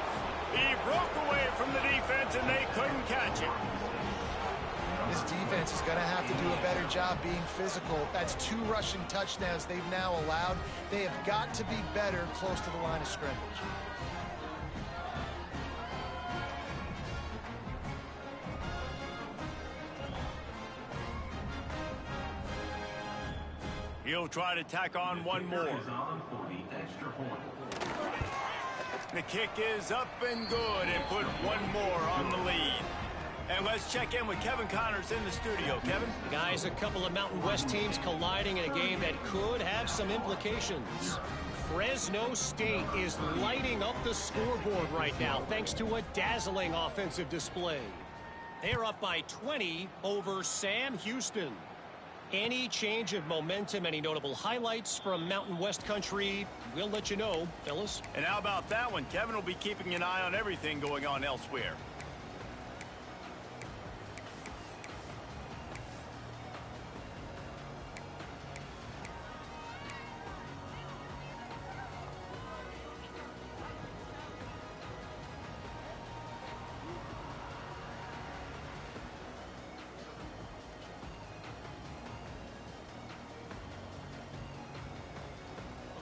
He broke away from the defense, and they couldn't catch him. This defense is going to have to do a better job being physical. That's 2 rushing touchdowns they've now allowed. They have got to be better close to the line of scrimmage. He'll try to tack on one more. The kick is up and good, and put one more on the lead. And let's check in with Kevin Connors in the studio. Kevin? Guys, a couple of Mountain West teams colliding in a game that could have some implications. Fresno State is lighting up the scoreboard right now thanks to a dazzling offensive display. They're up by 20 over Sam Houston. Any change of momentum, any notable highlights from Mountain West country, we'll let you know, fellas. And how about that one? Kevin will be keeping an eye on everything going on elsewhere.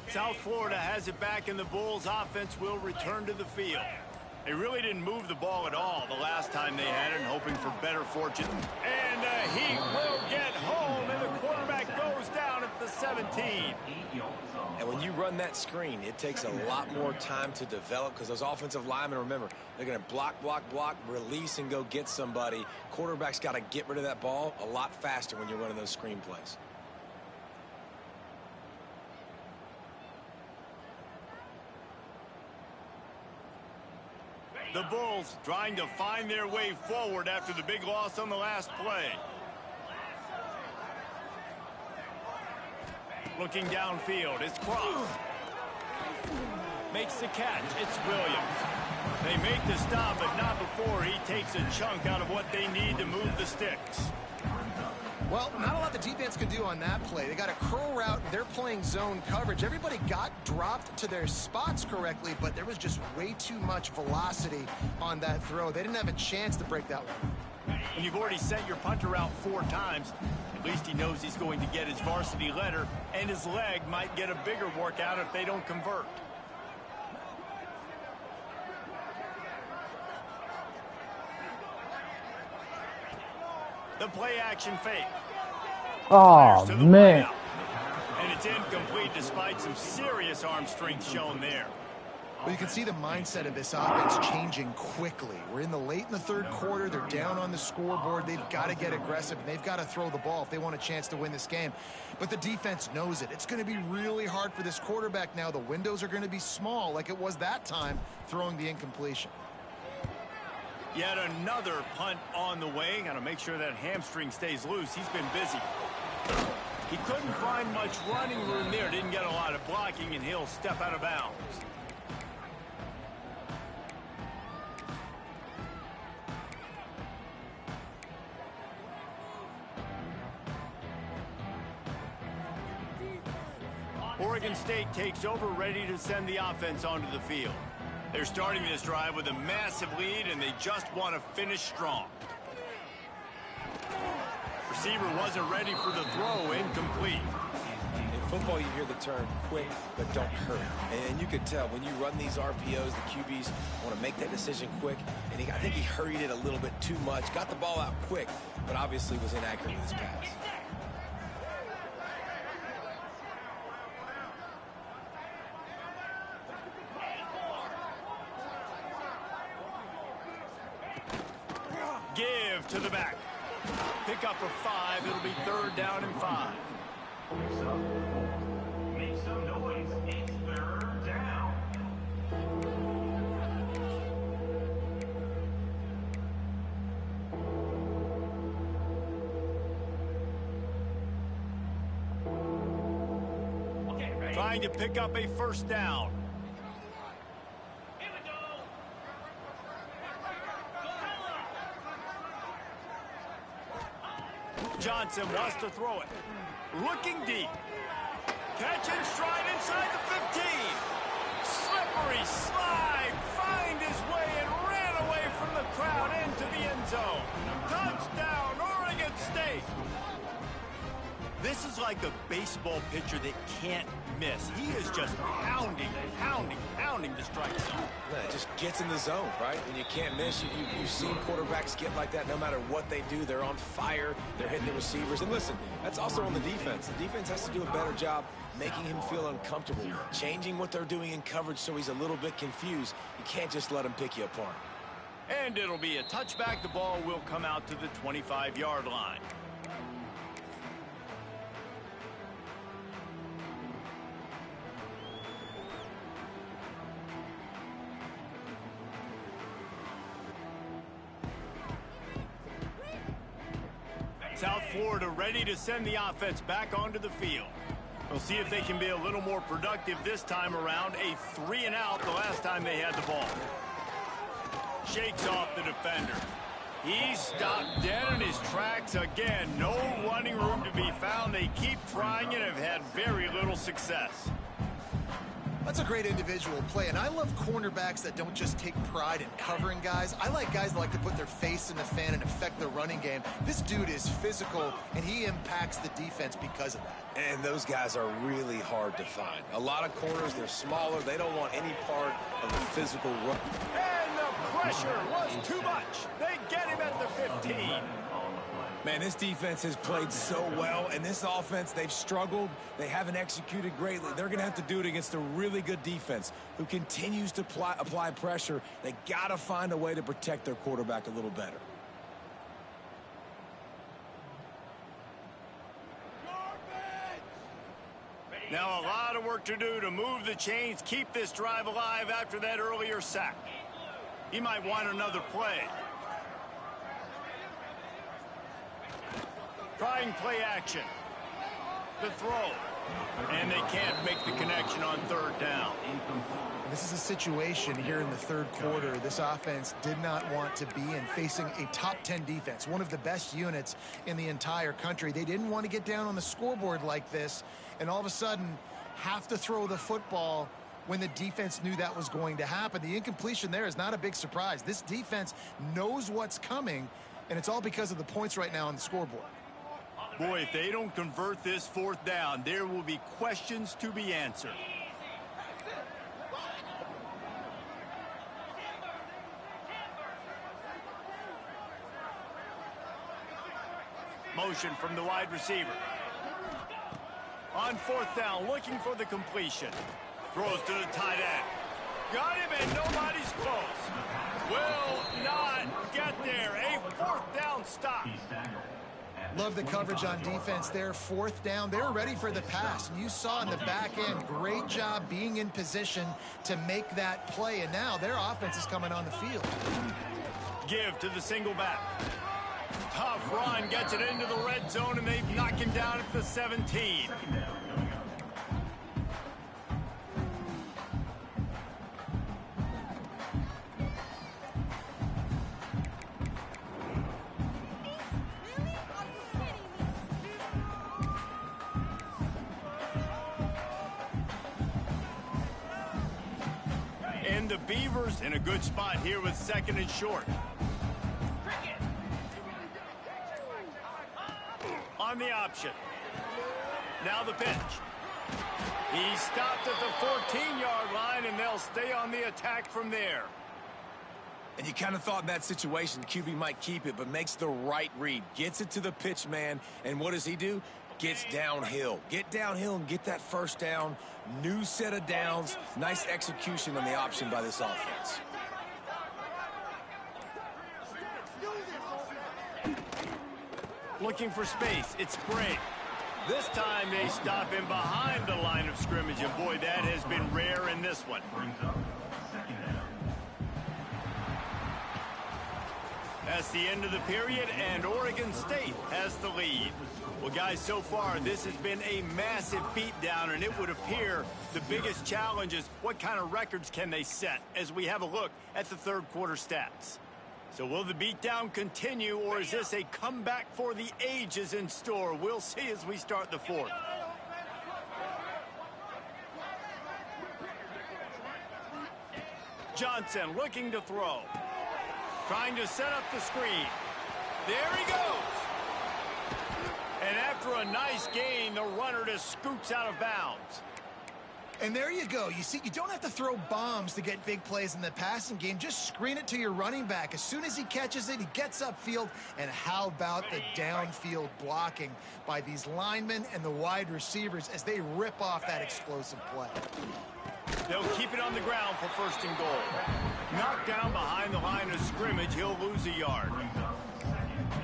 South Florida has it back, and the Bulls offense will return to the field. They really didn't move the ball at all the last time they had it, and hoping for better fortune. And he will get home, and the quarterback goes down at the 17. And when you run that screen, it takes a lot more time to develop because those offensive linemen, remember, they're going to block, release, and go get somebody. Quarterback's got to get rid of that ball a lot faster when you're running those screen plays. The Bulls trying to find their way forward after the big loss on the last play. Looking downfield, it's Cross. Makes the catch, it's Williams. They make the stop, but not before he takes a chunk out of what they need to move the sticks. Well, not a lot the defense can do on that play. They got a curl route. They're playing zone coverage. Everybody got dropped to their spots correctly, but there was just way too much velocity on that throw. They didn't have a chance to break that one. When you've already sent your punter out 4 times, at least he knows he's going to get his varsity letter, and his leg might get a bigger workout if they don't convert. The play action fake. Oh, man. And it's incomplete despite some serious arm strength shown there. Well, you can see the mindset of this offense changing quickly. We're in the third quarter. They're down on the scoreboard. They've got to get aggressive, and they've got to throw the ball if they want a chance to win this game. But the defense knows it. It's going to be really hard for this quarterback now. The windows are going to be small like it was that time throwing the incompletion. Yet another punt on the way. Got to make sure that hamstring stays loose. He's been busy. He couldn't find much running room there. Didn't get a lot of blocking, and he'll step out of bounds. Oregon State takes over, ready to send the offense onto the field. They're starting this drive with a massive lead, and they just want to finish strong. Receiver wasn't ready for the throw, incomplete. And football, you hear the term quick, but don't hurry. And you could tell when you run these RPOs, the QBs want to make that decision quick. And I think he hurried it a little bit too much, got the ball out quick, but obviously was inaccurate with his pass. Give to the back. Pick up for 5. It'll be 3rd down and 5. Make some noise. It's 3rd down. Okay, ready? Trying to pick up a 1st down. Here we go. Johnson wants to throw it. Looking deep. Catch and stride inside the 15. Slippery slide. Find his way and ran away from the crowd into the end zone. Touchdown, Oregon State. This is like a baseball pitcher that can't miss. He is just pounding the strike zone. It just gets in the zone, right? When you can't miss, you've seen quarterbacks get like that no matter what they do. They're on fire. They're hitting the receivers. And listen, that's also on the defense. The defense has to do a better job making him feel uncomfortable, changing what they're doing in coverage so he's a little bit confused. You can't just let him pick you apart. And it'll be a touchback. The ball will come out to the 25-yard line. South Florida ready to send the offense back onto the field. We'll see if they can be a little more productive this time around. A 3-and-out the last time they had the ball. Shakes off the defender. He stopped dead in his tracks again. No running room to be found. They keep trying and have had very little success. That's a great individual play, and I love cornerbacks that don't just take pride in covering guys. I like guys that like to put their face in the fan and affect the running game. This dude is physical, and he impacts the defense because of that. And those guys are really hard to find. A lot of corners, they're smaller. They don't want any part of the physical run. And the pressure was too much. They get him at the 15. Man, this defense has played so well, and this offense, they've struggled. They haven't executed greatly. They're going to have to do it against a really good defense who continues to apply pressure. They got to find a way to protect their quarterback a little better. Now a lot of work to do to move the chains, keep this drive alive after that earlier sack. He might want another play. Trying play action. The throw. And they can't make the connection on 3rd down. This is a situation here in the 3rd quarter this offense did not want to be in, facing a top 10 defense, one of the best units in the entire country. They didn't want to get down on the scoreboard like this and all of a sudden have to throw the football when the defense knew that was going to happen. The incompletion there is not a big surprise. This defense knows what's coming, and it's all because of the points right now on the scoreboard. Boy, if they don't convert this 4th down, there will be questions to be answered. Motion from the wide receiver. On 4th down, looking for the completion. Throws to the tight end. Got him, and nobody's close. Will not get there. A 4th down stop. Love the coverage on defense there. 4th down. They're ready for the pass. And you saw in the back end, great job being in position to make that play. And now their offense is coming on the field. Give to the single back. Tough run, gets it into the red zone, and they knock him down at the 17. And the Beavers in a good spot here with 2nd and short. On the option. Now the pitch. He stopped at the 14-yard line, and they'll stay on the attack from there. And you kind of thought in that situation QB might keep it, but makes the right read. Gets it to the pitch man, and what does he do? Gets downhill. Get downhill and get that first down. New set of downs. Nice execution on the option by this offense. Looking for space. It's Spring. This time they stop him behind the line of scrimmage, and boy, that has been rare in this one. That's the end of the period, and Oregon State has the lead. Well, guys, so far, this has been a massive beatdown, and it would appear the biggest challenge is what kind of records can they set as we have a look at the third quarter stats. So will the beatdown continue, or is this a comeback for the ages in store? We'll see as we start the fourth. Johnson looking to throw. Trying to set up the screen. There he goes. And after a nice gain, the runner just scoots out of bounds. And there you go. You see, you don't have to throw bombs to get big plays in the passing game. Just screen it to your running back. As soon as he catches it, he gets upfield. And how about the downfield blocking by these linemen and the wide receivers as they rip off that explosive play? They'll keep it on the ground for first and goal. Knocked down behind the line of scrimmage, he'll lose a yard.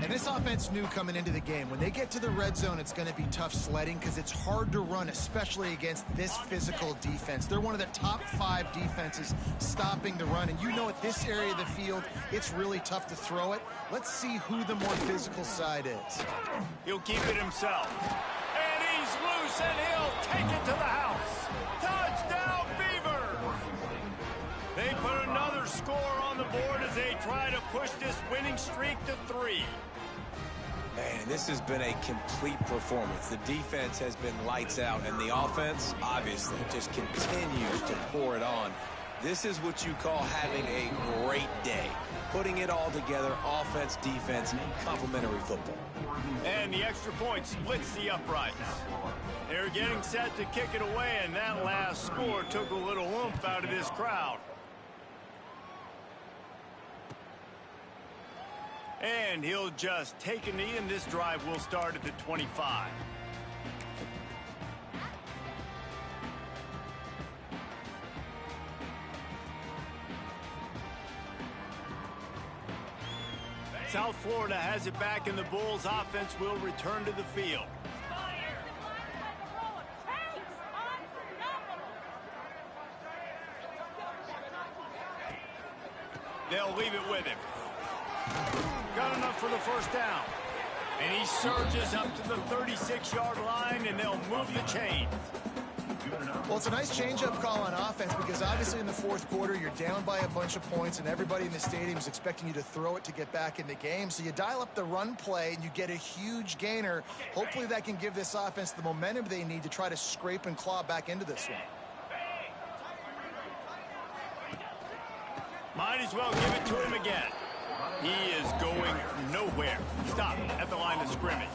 And this offense knew coming into the game, when they get to the red zone, it's going to be tough sledding because it's hard to run, especially against this physical defense. They're one of the top 5 defenses stopping the run. And you know, at this area of the field, it's really tough to throw it. Let's see who the more physical side is. He'll keep it himself. And he's loose, and he'll take it to the house. Touchdown, Beavers! They put another score on the board as they try to push this winning streak to 3. Man, this has been a complete performance. The defense has been lights out, and the offense, obviously, just continues to pour it on. This is what you call having a great day. Putting it all together, offense, defense, complementary football. And the extra point splits the uprights. They're getting set to kick it away, and that last score took a little oomph out of this crowd. And he'll just take a knee, and this drive will start at the 25. South Florida has it back, and the Bulls offense will return to the field. They'll leave it with him. Got enough for the first down. And he surges up to the 36-yard line, and they'll move the chains. Well, it's a nice change-up call on offense because obviously in the fourth quarter, you're down by a bunch of points, and everybody in the stadium is expecting you to throw it to get back in the game. So you dial up the run play, and you get a huge gainer. Hopefully that can give this offense the momentum they need to try to scrape and claw back into this one. Might as well give it to him again. He is going nowhere. Stop at the line of scrimmage.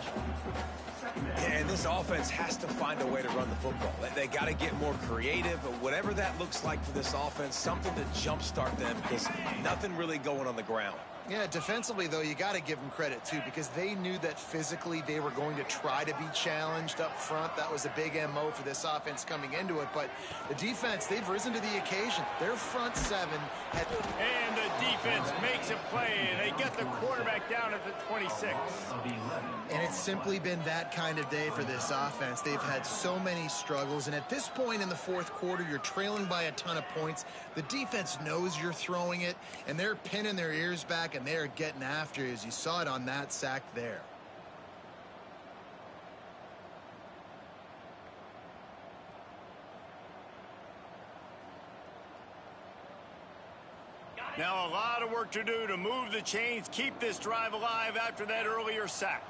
And this offense has to find a way to run the football. They got to get more creative, but whatever that looks like for this offense, something to jumpstart them because nothing really going on the ground. Yeah, defensively, though, you got to give them credit, too, because they knew that physically they were going to try to be challenged up front. That was a big MO for this offense coming into it. But the defense, they've risen to the occasion. Their front 7 had... And the defense makes a play, and they get the quarterback down at the 26. And it's simply been that kind of day for this offense. They've had so many struggles, and at this point in the fourth quarter, you're trailing by a ton of points. The defense knows you're throwing it, and they're pinning their ears back, and they're getting after you, as you saw it on that sack there. Now a lot of work to do to move the chains, keep this drive alive after that earlier sack.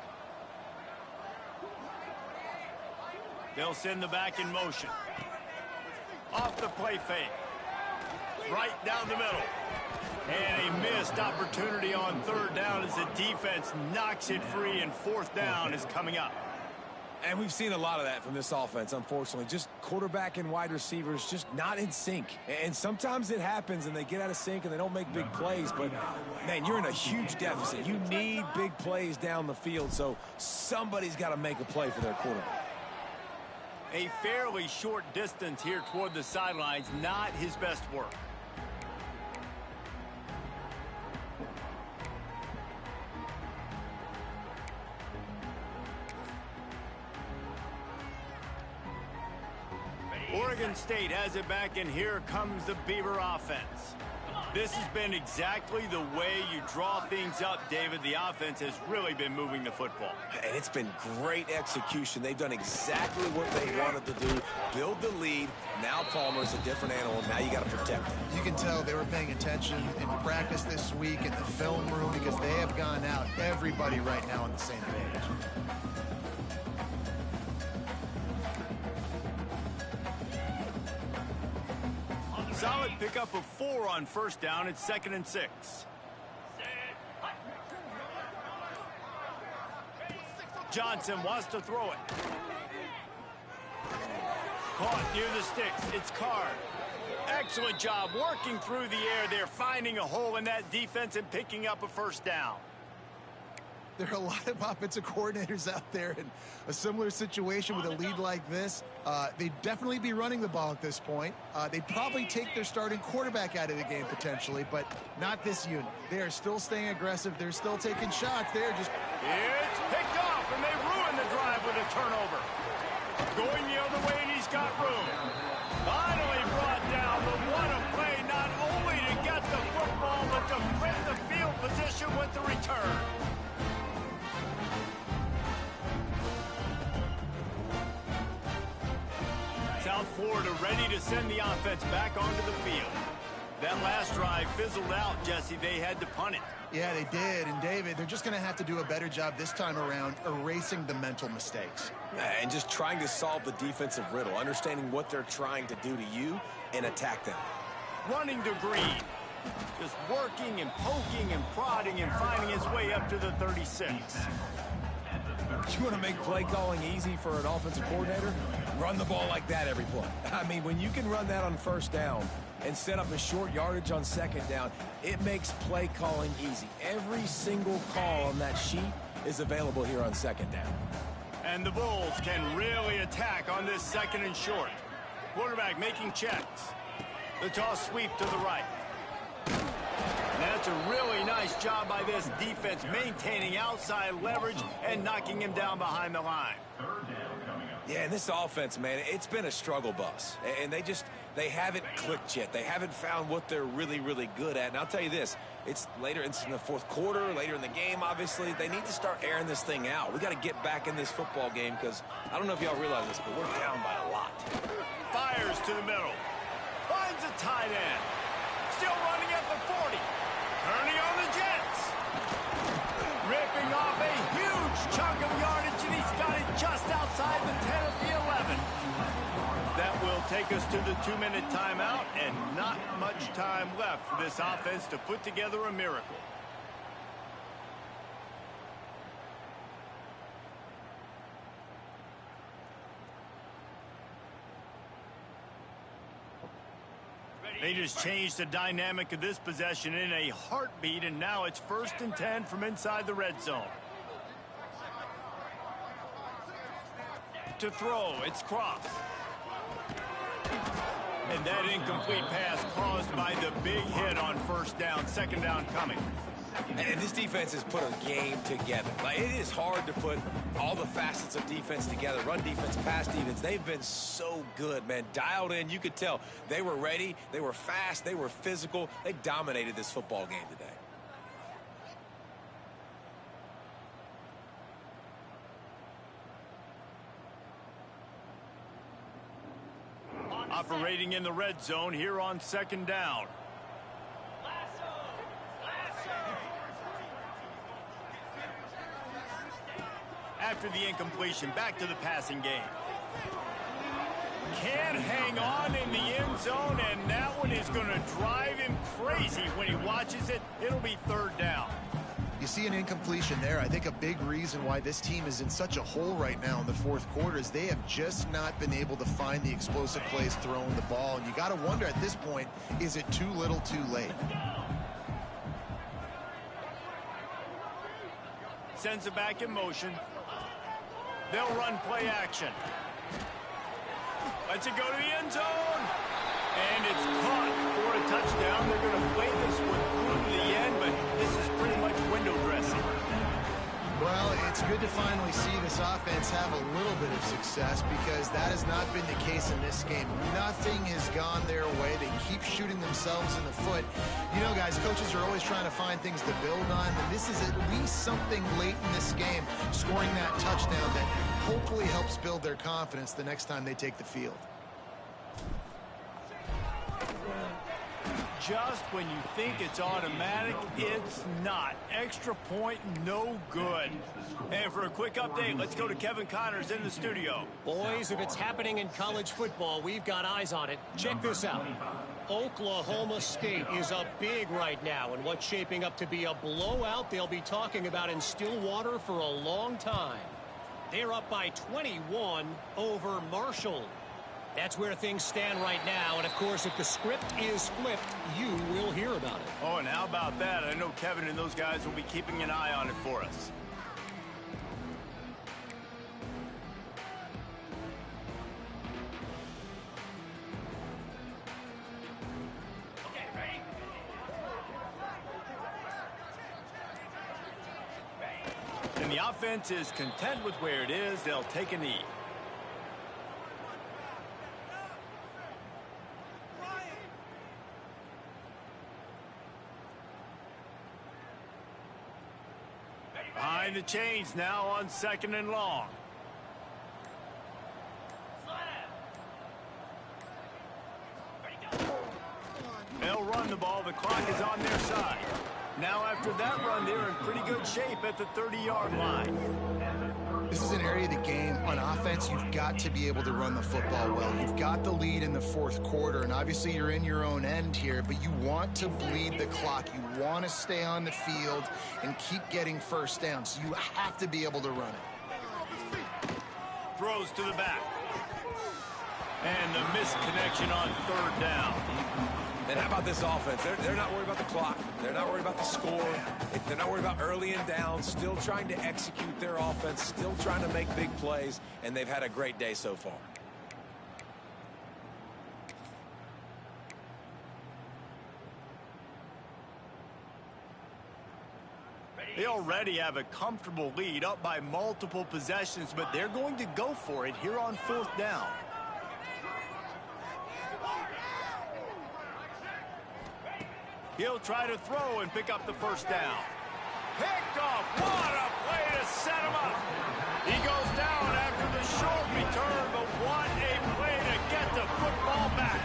They'll send the back in motion. Off the play fake. Right down the middle. And a missed opportunity on third down as the defense knocks it free, and fourth down is coming up. And we've seen a lot of that from this offense, unfortunately. Just quarterback and wide receivers just not in sync. And sometimes it happens and they get out of sync and they don't make big plays. But, man, you're in a huge deficit. You need big plays down the field, so somebody's got to make a play for their quarterback. A fairly short distance here toward the sidelines, not his best work. Oregon State has it back, and here comes the Beaver offense. This has been exactly the way you draw things up, David. The offense has really been moving the football. And it's been great execution. They've done exactly what they wanted to do, build the lead. Now Palmer's a different animal. Now you got to protect him. You can tell they were paying attention in practice this week in the film room because they have gone out, everybody right now on the same page. Solid pickup of 4 on first down. It's 2nd and 6. Johnson wants to throw it. Caught near the sticks. It's Card. Excellent job working through the air there, finding a hole in that defense and picking up a first down. There are a lot of offensive coordinators out there in a similar situation with a lead like this. They'd definitely be running the ball at this point. They'd probably take their starting quarterback out of the game potentially, but not this unit. They are still staying aggressive. They're still taking shots. They're just... It's picked off, and they ruin the drive with a turnover. Going the other way, and he's got room. Finally brought down, but what a play, not only to get the football, but to flip the field position with the return. South Florida ready to send the offense back onto the field. That last drive fizzled out, Jesse. They had to punt it. Yeah, they did. And, David, they're just going to have to do a better job this time around erasing the mental mistakes. And just trying to solve the defensive riddle, understanding what they're trying to do to you and attack them. Running to Green. Just working and poking and prodding and finding his way up to the 36. You want to make play calling easy for an offensive coordinator? Run the ball like that every play. I mean, when you can run that on first down and set up a short yardage on second down, it makes play calling easy. Every single call on that sheet is available here on second down. And the Bulls can really attack on this 2nd and short. Quarterback making checks. The toss sweep to the right. That's a really nice job by this defense, maintaining outside leverage and knocking him down behind the line. Yeah, and this offense, man, it's been a struggle bus. And they haven't clicked yet. They haven't found what they're really, really good at. And I'll tell you this, it's later, it's in the fourth quarter, later in the game, obviously. They need to start airing this thing out. We got to get back in this football game because I don't know if y'all realize this, but we're down by a lot. Fires to the middle. Finds a tight end. Still running at the 40. Turning on the Jets. Ripping off a huge chunk of yardage, and he's got it just outside the 10 of the 11. That will take us to the 2-minute timeout, and not much time left for this offense to put together a miracle. They just changed the dynamic of this possession in a heartbeat, and now it's 1st and 10 from inside the red zone. To throw, it's Cross. And that incomplete pass caused by the big hit on first down, 2nd down coming. And this defense has put a game together. Like, it is hard to put all the facets of defense together. Run defense, pass defense. They've been so good, man. Dialed in. You could tell they were ready. They were fast. They were physical. They dominated this football game today. Operating in the red zone here on 2nd down. After the incompletion, back to the passing game. Can hang on in the end zone, and that one is going to drive him crazy when he watches it. It'll be 3rd down. You You see an incompletion there. I think a big reason why this team is in such a hole right now in the fourth quarter is they have just not been able to find the explosive plays throwing the ball. And you got to wonder at this point, is it too little too late? Sends it back in motion. They'll run play action. Lets it go to the end zone. And it's caught for a touchdown. They're going to play this one through to the end, but this is pretty much window dressing. Well, it's good to finally see this offense have a little bit of success because that has not been the case in this game. Nothing has gone their way. They keep shooting themselves in the foot. You know, guys, coaches are always trying to find things to build on, and this is at least something late in this game, scoring that touchdown that hopefully helps build their confidence the next time they take the field. Just when you think it's automatic, it's not. Extra point, no good. And for a quick update, let's go to Kevin Connors in the studio. Boys, if it's happening in college football, we've got eyes on it. Check this out. Oklahoma State is up big right now, and what's shaping up to be a blowout they'll be talking about in Stillwater for a long time. They're up by 21 over Marshall. That's where things stand right now, and of course, if the script is flipped, you will hear about it. Oh, and how about that? I know Kevin and those guys will be keeping an eye on it for us. Okay, ready? And the offense is content with where it is. They'll take a knee. Behind the chains now on 2nd and long. They'll run the ball. The clock is on their side. Now after that run, they're in pretty good shape at the 30-yard line. This is an area of the game on offense you've got to be able to run the football well. You've got the lead in the fourth quarter, and obviously you're in your own end here, but you want to bleed the clock. You want to stay on the field and keep getting first down, so you have to be able to run it. Throws to the back. And the misconnection on 3rd down. And how about this offense? They're not worried about the clock. They're not worried about the score. They're not worried about early and down. Still trying to execute their offense. Still trying to make big plays. And they've had a great day so far. They already have a comfortable lead, up by multiple possessions, but they're going to go for it here on 4th down. He'll try to throw and pick up the 1st down. Picked off. What a play to set him up. He goes down after the short return, but what a play to get the football back.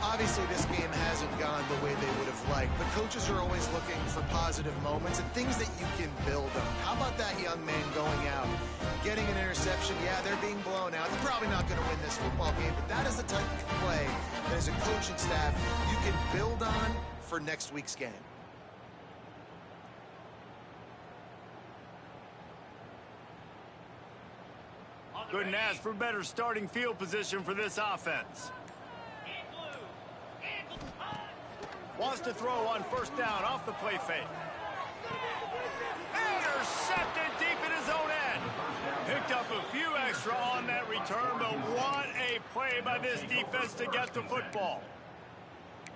Obviously, this game hasn't gone the way they would have liked, but coaches are always looking for positive moments and things that you can build on. How about that young man going out, getting an interception? Yeah, they're being blown out. They're probably not going to win this football game, but that is the type of play that as a coaching staff you can build on for next week's game. Couldn't ask for better starting field position for this offense. Wants to throw on 1st down off the play fake. Intercepted deep in his own end. Picked up a few extra on that return, but what a play by this defense to get the football.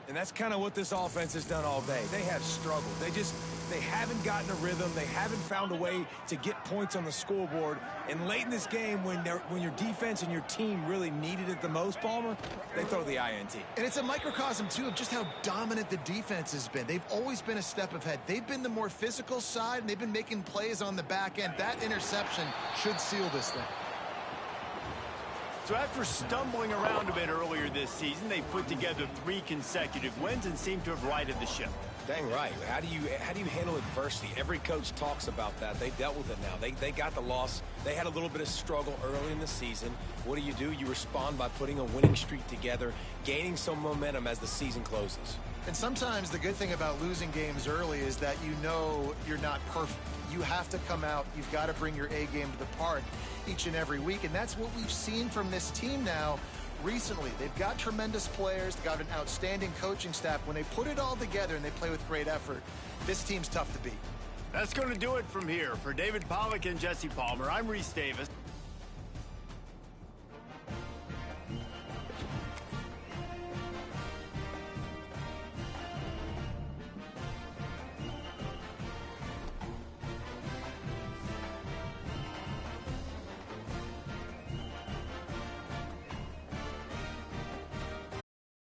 And that's kind of what this offense has done all day. They have struggled. They haven't gotten a rhythm. They haven't found a way to get points on the scoreboard. And late in this game, when your defense and your team really needed it the most, Palmer, they throw the INT. And it's a microcosm, too, of just how dominant the defense has been. They've always been a step ahead. They've been the more physical side, and they've been making plays on the back end. That interception should seal this thing. So after stumbling around a bit earlier this season, they put together 3 consecutive wins and seem to have righted the ship. Dang right. How do you handle adversity? Every coach talks about that. They dealt with it now. They got the loss. They had a little bit of struggle early in the season. What do? You respond by putting a winning streak together, gaining some momentum as the season closes. And sometimes the good thing about losing games early is that you know you're not perfect. You have to come out. You've got to bring your A game to the park each and every week. And that's what we've seen from this team now recently. They've got tremendous players. They've got an outstanding coaching staff. When they put it all together and they play with great effort, this team's tough to beat. That's going to do it from here. For David Pollack and Jesse Palmer, I'm Reese Davis.